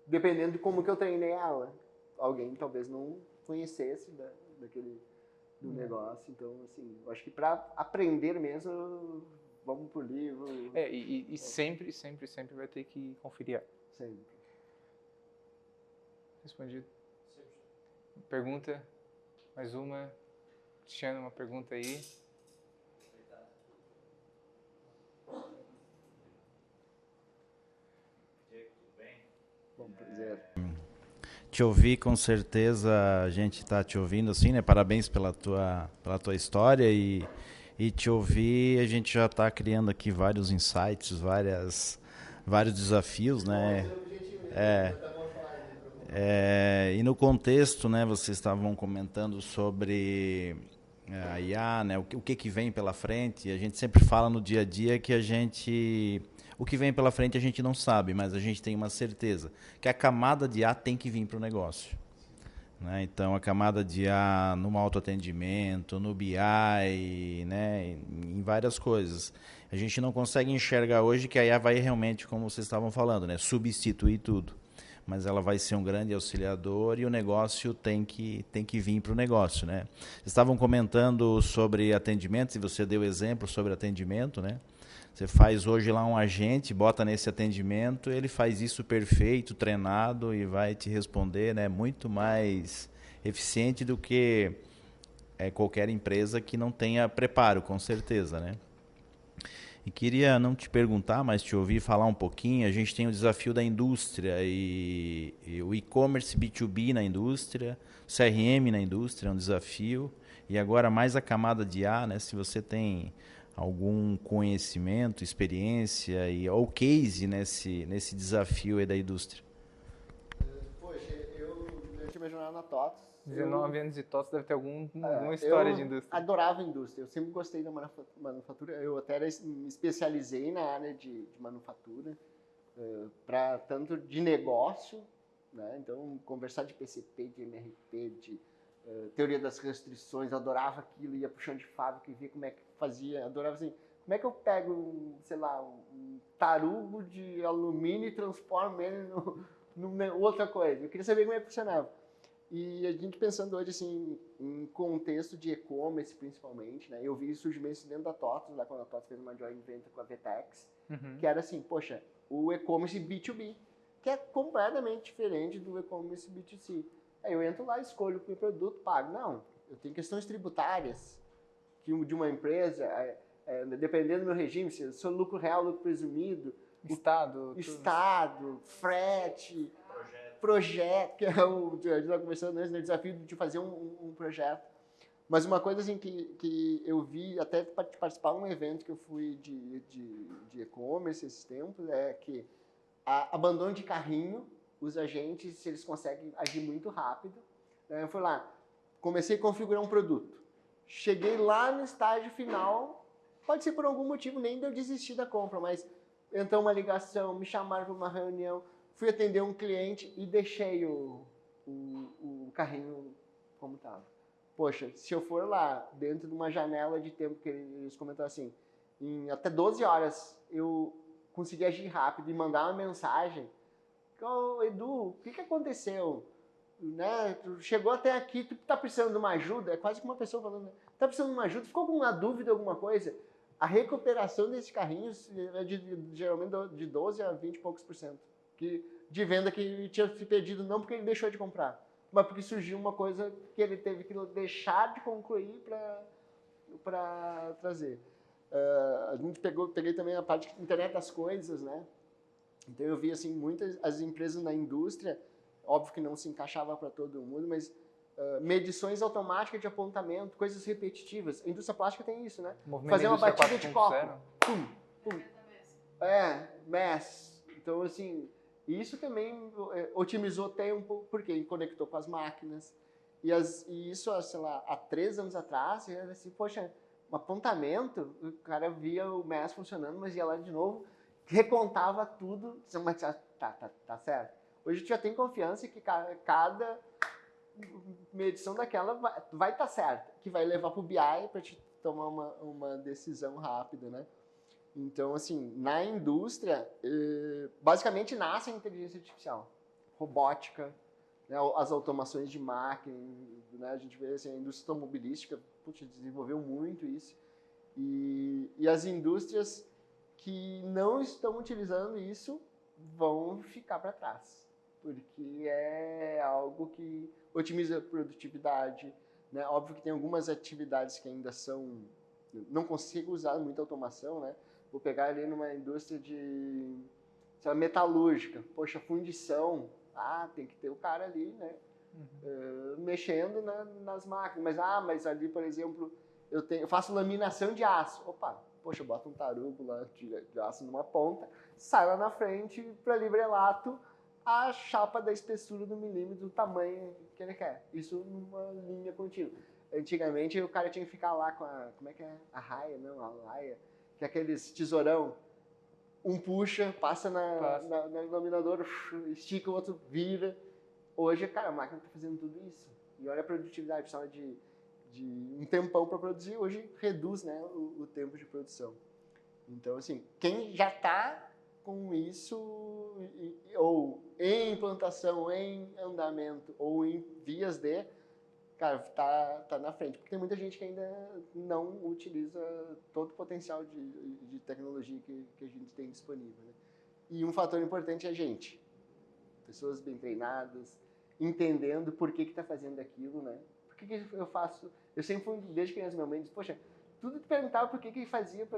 Dependendo de como que eu treinei ela. Alguém talvez não conhecesse do negócio. Então, assim, eu acho que para aprender mesmo, vamos pro livro. E sempre vai ter que conferir. Sempre. Respondido. Pergunta? Mais uma? Cristiano, uma pergunta aí. Bom, prazer. Te ouvir, com certeza a gente está te ouvindo assim, né? Parabéns pela tua história e te ouvir, a gente já está criando aqui vários insights, vários desafios, né? E no contexto, né? Vocês estavam comentando sobre a IA, né? O que vem pela frente. A gente sempre fala no dia a dia que o que vem pela frente a gente não sabe, mas a gente tem uma certeza, que a camada de IA tem que vir para o negócio. Né? Então, a camada de IA no autoatendimento, no BI, né? Em várias coisas. A gente não consegue enxergar hoje que a IA vai realmente, como vocês estavam falando, né? Substituir tudo. Mas ela vai ser um grande auxiliador e o negócio tem que vir para o negócio. Né? Vocês estavam comentando sobre atendimento, e você deu exemplo sobre atendimento, né? Você faz hoje lá um agente, bota nesse atendimento, ele faz isso perfeito, treinado e vai te responder, né, muito mais eficiente do que qualquer empresa que não tenha preparo, com certeza, né? E queria não te perguntar, mas te ouvir falar um pouquinho. A gente tem o desafio da indústria e o e-commerce B2B na indústria, o CRM na indústria é um desafio. E agora mais a camada de IA, né? Se você tem algum conhecimento, experiência ou case nesse desafio aí da indústria. Poxa, eu durante minha jornada na TOTS... 19 anos de TOTS deve ter alguma história de indústria. Eu adorava a indústria, eu sempre gostei da manufatura, eu até me especializei na área de manufatura, tanto de negócio, né? Então conversar de PCP, de MRP, de teoria das restrições, eu adorava aquilo, ia pro chão de fábrica e via como é que fazia, adorava assim, como é que eu pego, sei lá, um tarugo de alumínio e transformo ele numa outra coisa, eu queria saber como é que funcionava. E a gente pensando hoje assim, em contexto de e-commerce principalmente, né? Eu vi surgimento dentro da TOTS, lá quando a TOTS fez uma joint venture com a Vtex, que era assim, poxa, o e-commerce B2B, que é completamente diferente do e-commerce B2C. Aí eu entro lá, escolho o meu produto, pago. Não, eu tenho questões tributárias que de uma empresa, dependendo do meu regime, se eu sou lucro real, lucro presumido, Estado, frete, projeto, que é o, a gente estava conversando antes, né, o desafio de fazer um projeto. Mas uma coisa assim que eu vi, até participar de um evento que eu fui de e-commerce esses tempos, é que abandono de carrinho, os agentes, se eles conseguem agir muito rápido. Eu fui lá, comecei a configurar um produto. Cheguei lá no estágio final, pode ser por algum motivo, nem deu desistir da compra, mas entrou uma ligação, me chamaram para uma reunião, fui atender um cliente e deixei o carrinho como estava. Poxa, se eu for lá, dentro de uma janela de tempo que eles comentaram assim, em até 12 horas eu consegui agir rápido e mandar uma mensagem, Edu, o que aconteceu? Né? Tu chegou até aqui, tu tá precisando de uma ajuda, é quase que uma pessoa falando, né? Tá precisando de uma ajuda, ficou com uma dúvida, alguma coisa? A recuperação desses carrinhos é geralmente de 12 a 20 e poucos % de venda que ele tinha se perdido, não porque ele deixou de comprar, mas porque surgiu uma coisa que ele teve que deixar de concluir para trazer. A gente peguei também a parte de internet das coisas, né? Então eu vi assim muitas as empresas na indústria, óbvio que não se encaixava para todo mundo, mas medições automáticas de apontamento, coisas repetitivas. A indústria plástica tem isso, né? Fazer uma batida de copo. Pum, pum. MES. Então, assim, isso também otimizou tempo, porque conectou com as máquinas. E isso, sei lá, há 3 anos atrás, era assim, poxa, um apontamento, o cara via o MES funcionando, mas ia lá de novo, recontava tudo, mas tá certo. Hoje tu já tem confiança que cada medição daquela vai estar certa, que vai levar para o BI para te tomar uma decisão rápida, né? Então, assim, na indústria, basicamente nasce a inteligência artificial, robótica, né, as automações de máquina, né, a gente vê assim, a indústria automobilística desenvolveu muito isso, e as indústrias que não estão utilizando isso vão ficar para trás, porque é algo que otimiza a produtividade, né? Óbvio que tem algumas atividades que ainda não consigo usar muita automação, né? Vou pegar ali numa indústria de, sei lá, metalúrgica, poxa, fundição, tem que ter o cara ali, né? Mexendo nas máquinas, mas ali, por exemplo, eu faço laminação de aço, poxa, bota um tarugo lá de aço numa ponta, sai lá na frente para livrelato a chapa da espessura do milímetro, do tamanho que ele quer. Isso numa linha contínua. Antigamente o cara tinha que ficar lá com como é que é? A laia, que é aqueles tesourão. Um puxa, passa no iluminador, estica, o outro vira. Hoje, cara, a máquina está fazendo tudo isso. E olha a produtividade, precisava de um tempão para produzir, hoje reduz, né, o tempo de produção. Então, assim, quem já está com isso, ou em implantação, em andamento, ou em vias de, cara, tá na frente. Porque tem muita gente que ainda não utiliza todo o potencial de tecnologia que a gente tem disponível, né? E um fator importante é a gente. Pessoas bem treinadas, entendendo por que está fazendo aquilo, né? Por que eu faço... Eu sempre fui, desde criança, minha mãe disse, poxa, tudo te perguntava por que fazia,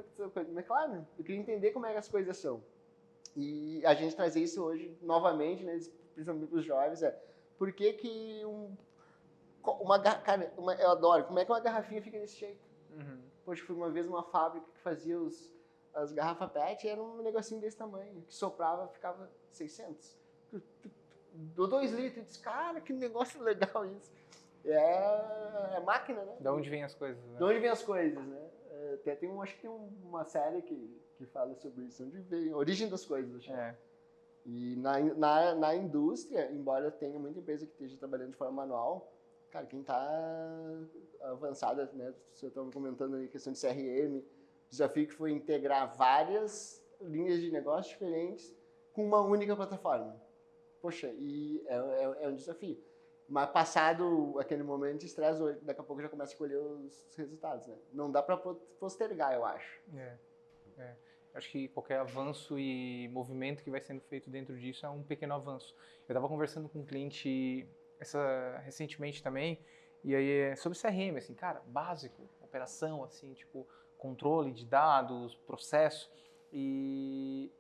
mas claro, eu queria entender como é que as coisas são. E a gente trazer isso hoje, novamente, né, principalmente para os jovens, por que cara, eu adoro, como é que uma garrafinha fica desse jeito? Poxa, fui uma vez numa fábrica que fazia as garrafas PET, era um negocinho desse tamanho, que soprava, ficava 600. Dou 2 litros, disse, cara, que negócio legal isso. É máquina, né? Da onde vem as coisas, né? De onde vem as coisas, né? Acho que tem uma série que fala sobre isso, onde vem a origem das coisas. Acho. E na indústria, embora tenha muita empresa que esteja trabalhando de forma manual, cara, quem está avançada, né? Você estava comentando aí a questão de CRM, o desafio que foi integrar várias linhas de negócio diferentes com uma única plataforma. Poxa, e é um desafio. Mas passado aquele momento de estresse, daqui a pouco já começa a colher os resultados, né? Não dá para postergar, eu acho. Acho que qualquer avanço e movimento que vai sendo feito dentro disso é um pequeno avanço. Eu estava conversando com um cliente recentemente também, E aí é sobre CRM, assim, cara, básico, operação, assim, tipo, controle de dados, processo. E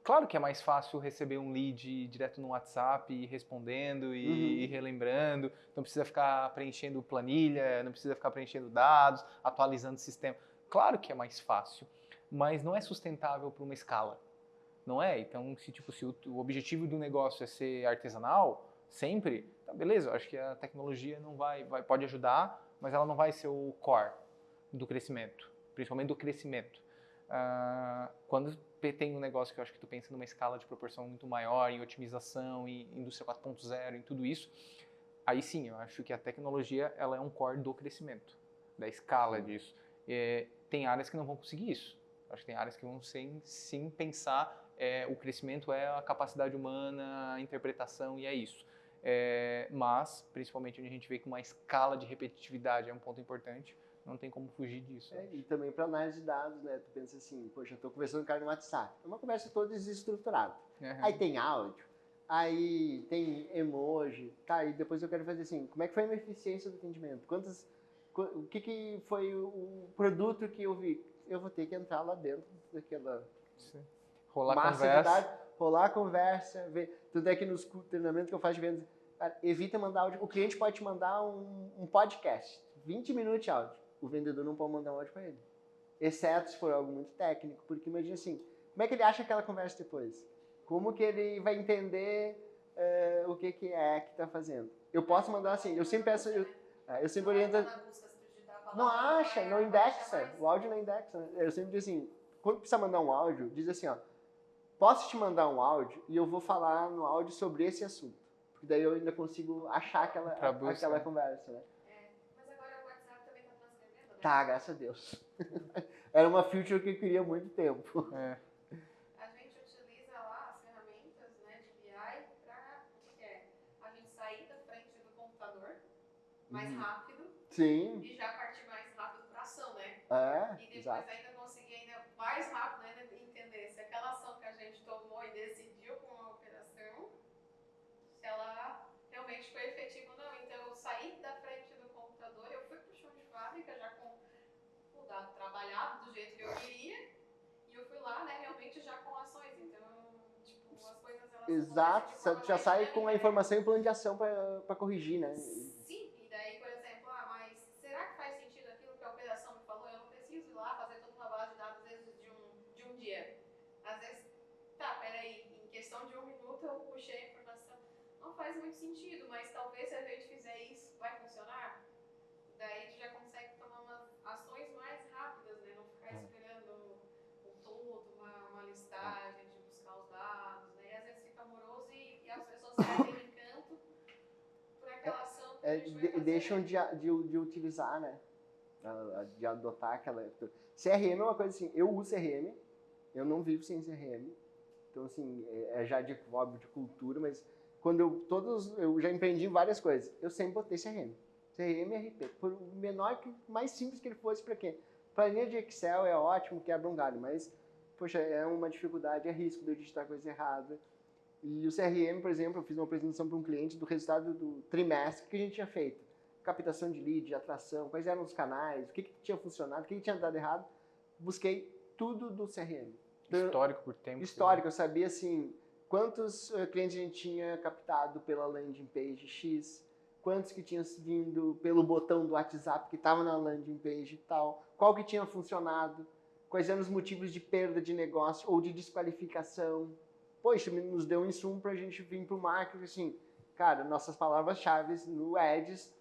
claro que é mais fácil receber um lead direto no WhatsApp, e respondendo e relembrando. Não precisa ficar preenchendo planilha, não precisa ficar preenchendo dados, atualizando o sistema. Claro que é mais fácil, mas não é sustentável para uma escala. Não é? Então, se o objetivo do negócio é ser artesanal, sempre, tá, beleza, eu acho que a tecnologia não pode ajudar, mas ela não vai ser o core do crescimento, principalmente do crescimento. Quando tem um negócio que eu acho que tu pensa numa escala de proporção muito maior, em otimização, em indústria 4.0, em tudo isso, aí sim, eu acho que a tecnologia ela é um core do crescimento, da escala disso. Tem áreas que não vão conseguir isso. Acho que tem áreas que vão sim pensar o crescimento é a capacidade humana, a interpretação e é isso. Mas, principalmente onde a gente vê que uma escala de repetitividade é um ponto importante, não tem como fugir disso. E também para análise de dados, né? Tu pensa assim, poxa, eu estou conversando com o cara no WhatsApp. É uma conversa toda desestruturada. Aí tem áudio, aí tem emoji, tá? E depois eu quero fazer assim, como é que foi a minha eficiência do atendimento? O que foi o produto que eu vi? Eu vou ter que entrar lá dentro daquela... Sim. Rolar massa conversa. de dados, rolar a conversa, ver. Tudo é que nos treinamentos que eu faço de vendas, cara, evita mandar áudio. O cliente pode te mandar um podcast, 20 minutos de áudio. O vendedor não pode mandar um áudio para ele. Exceto se for algo muito técnico, porque imagina assim, como é que ele acha aquela conversa depois? Como que ele vai entender o que é que está fazendo? Eu posso mandar assim, eu sempre peço, eu sempre oriento... Não acha, não indexa, o áudio não indexa. Eu sempre digo assim, quando precisa mandar um áudio, diz assim, ó, posso te mandar um áudio e eu vou falar no áudio sobre esse assunto. Porque daí eu ainda consigo achar aquela conversa, né? Mas agora o WhatsApp também está transcrevendo, né? Tá, graças a Deus. Era uma feature que eu queria há muito tempo. A gente utiliza lá as ferramentas, né, de BI para a gente sair da frente do computador mais rápido. Sim. E já partir mais rápido para ação, né? E depois exato. ainda conseguir ainda mais rápido ainda entender se aquela ação que a gente tomou e decidiu com a operação, se ela realmente foi efetiva ou não. Então eu saí da frente do computador, eu fui pro chão de fábrica já com o dado trabalhado do jeito que eu queria, e eu fui lá, né, realmente já com ações. Então, tipo, as coisas elas Exato, você já sai com a informação e plano de ação para corrigir, né? Sim, e daí, por exemplo, mas será que faz sentido aquilo que a operação me falou? Eu não preciso ir lá fazer toda uma base de dados, às vezes, de um dia. Às vezes, peraí, em questão de 1 minuto eu puxei a informação. Não faz muito sentido, mas talvez se a gente fizer isso, vai funcionar? Daí tu já consegue tomar umas ações mais rápidas, né? Não ficar esperando um todo, uma listagem de buscar os dados, né? E às vezes fica moroso e as pessoas perdem o encanto por aquela ação que a gente vai fazer. Deixam de utilizar, né? De adotar aquela... CRM é uma coisa assim, eu uso CRM, eu não vivo sem CRM. Então, assim, já de cultura, mas quando eu já empreendi em várias coisas, eu sempre botei CRM. CRM e RP. Por menor, mais simples que ele fosse, para quê? Planilha de Excel é ótimo, quebra um galho, mas, poxa, é uma dificuldade, é risco de eu digitar coisa errada. E o CRM, por exemplo, eu fiz uma apresentação para um cliente do resultado do trimestre que a gente tinha feito. Captação de lead, de atração, quais eram os canais, o que tinha funcionado, o que tinha dado errado. Busquei tudo do CRM. Histórico por tempo. Histórico, eu sabia assim, quantos clientes a gente tinha captado pela landing page X, quantos que tinham vindo pelo botão do WhatsApp que estava na landing page e tal, qual que tinha funcionado, quais eram os motivos de perda de negócio ou de desqualificação. Poxa, nos deu um insumo para a gente vir para o marketing, assim, cara, nossas palavras-chave no Ads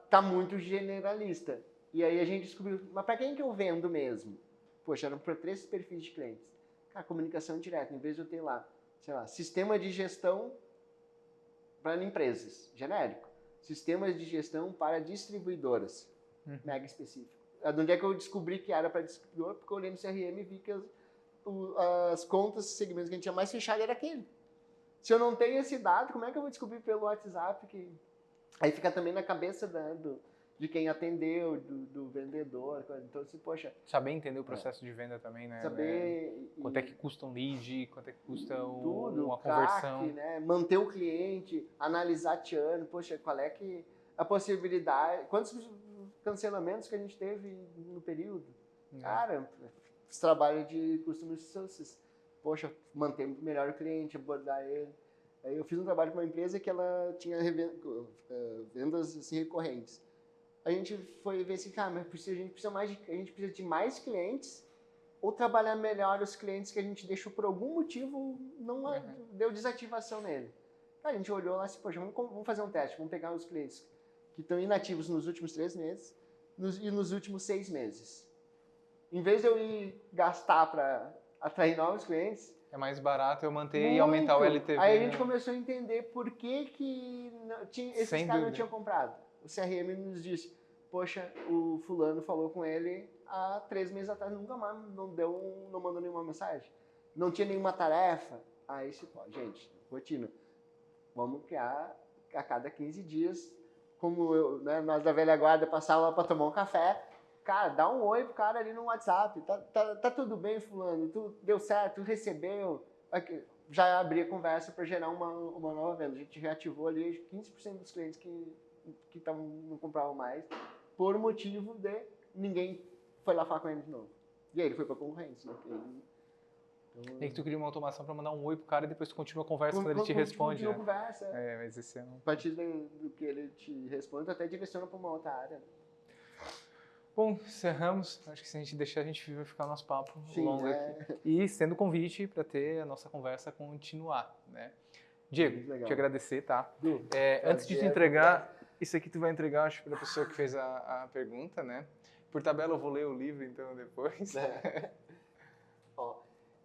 tá muito generalista. E aí a gente descobriu, mas para quem que eu vendo mesmo? Poxa, eram para 3 perfis de clientes. Cara, comunicação direta, em vez de eu ter lá, sei lá, sistema de gestão para empresas, genérico. Sistemas de gestão para distribuidoras, mega específico. Onde é que eu descobri que era para distribuidor? Porque eu olhei no CRM e vi que as contas, segmentos que a gente tinha mais fechado era aquele. Se eu não tenho esse dado, como é que eu vou descobrir pelo WhatsApp que... Aí fica também na cabeça de quem atendeu, do vendedor. Então, assim, poxa... Saber entender o processo de venda também, né? Saber... Quanto é que custa um lead, quanto é que custa tudo, uma conversão. CAC, né? Manter o cliente, analisar churn. Poxa, qual é que... a possibilidade... Quantos cancelamentos que a gente teve no período? Cara, esse trabalho de Customer Success. Poxa, manter melhor o cliente, abordar ele. Aí eu fiz um trabalho com uma empresa que ela tinha vendas assim, recorrentes. A gente foi ver assim, cara, mas a gente precisa de mais clientes ou trabalhar melhor os clientes que a gente deixou por algum motivo, não deu desativação nele. Aí a gente olhou lá e disse, poxa, vamos fazer um teste, vamos pegar os clientes que estão inativos nos últimos 3 meses e nos últimos 6 meses. Em vez de eu ir gastar para atrair novos clientes... É mais barato eu manter e aumentar o LTV. Aí a gente começou a entender por que esses caras não tinham comprado. O CRM nos disse, poxa, o fulano falou com ele há 3 meses atrás, nunca mais não mandou nenhuma mensagem. Não tinha nenhuma tarefa. Aí, gente, rotina. Vamos criar a cada 15 dias, como nós da velha guarda passávamos lá para tomar um café. Cara, dá um oi pro cara ali no WhatsApp. Tá tudo bem, fulano? Deu certo? Tu recebeu? Aqui, já abri a conversa para gerar uma nova venda. A gente reativou ali 15% dos clientes que não compravam mais, por motivo de ninguém foi lá falar com ele de novo. E aí ele foi para concorrência. É que tu cria uma automação para mandar um oi pro cara e depois tu continua a conversa quando ele te responde. Continua a conversa. Mas esse é um... A partir do que ele te responde, tu até direciona para uma outra área. Bom, encerramos. Acho que se a gente deixar, a gente vai ficar nosso papo longo é. aqui. E estendo o convite para ter a nossa conversa continuar, né? Diego, te agradecer, tá? Antes de te entregar, isso aqui tu vai entregar, acho, para a pessoa que fez a pergunta, né? Por tabela eu vou ler o livro, então, depois. Ó,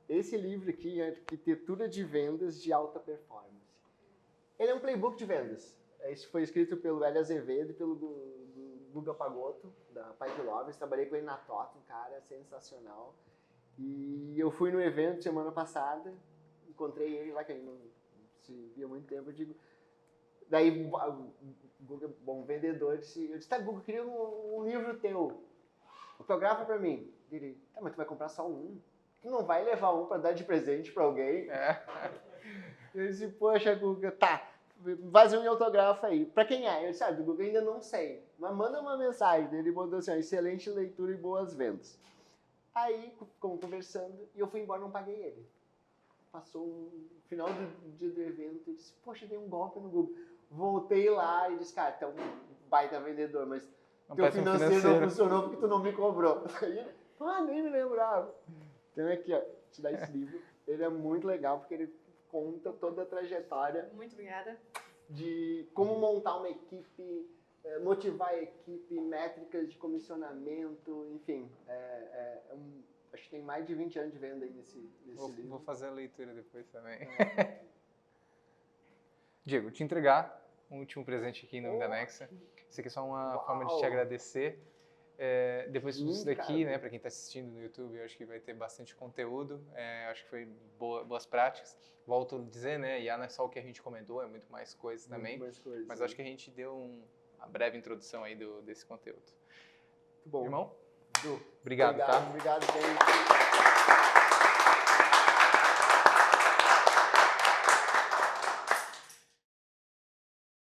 esse livro aqui é Arquitetura de Vendas de Alta Performance. Ele é um playbook de vendas. Esse foi escrito pelo Hélio Azevedo e pelo Guga Pagotto, da Pipe Lovers. Trabalhei com ele na TOT, um cara sensacional. E eu fui no evento semana passada, encontrei ele lá, que a gente não se via há muito tempo, eu digo... Daí, o Guga, bom vendedor, eu disse, tá, Guga, eu queria um livro teu, autografa pra mim. Ele, tá, mas tu vai comprar só um? Tu não vai levar um pra dar de presente pra alguém? Eu disse, poxa, Guga, tá. Faz um autógrafo aí. Pra quem é? Eu disse, do Google ainda não sei. Mas manda uma mensagem. Ele mandou assim, excelente leitura e boas vendas. Aí, ficamos conversando e eu fui embora e não paguei ele. Passou um final do dia do evento e disse, poxa, dei um golpe no Google. Voltei lá e disse, cara, tu é um baita vendedor, mas teu financeiro não funcionou porque tu não me cobrou. Aí, nem me lembrava. Então aqui, ó, te dar esse livro. Ele é muito legal porque ele conta toda a trajetória. Muito obrigada. De como montar uma equipe, motivar a equipe, métricas de comissionamento, enfim. Acho que tem mais de 20 anos de venda aí nesse livro. Vou fazer a leitura depois também. Diego, te entregar um último presente aqui em nome da Nexa. Isso aqui é só uma forma de te agradecer. Depois disso daqui, né, para quem está assistindo no YouTube, eu acho que vai ter bastante conteúdo. Acho que foi boas práticas. Volto a dizer, né, IA não é só o que a gente comentou, é muito mais coisas também. Mas acho que a gente deu uma breve introdução aí desse conteúdo. Muito bom. Irmão? Obrigado, tá? Obrigado, gente.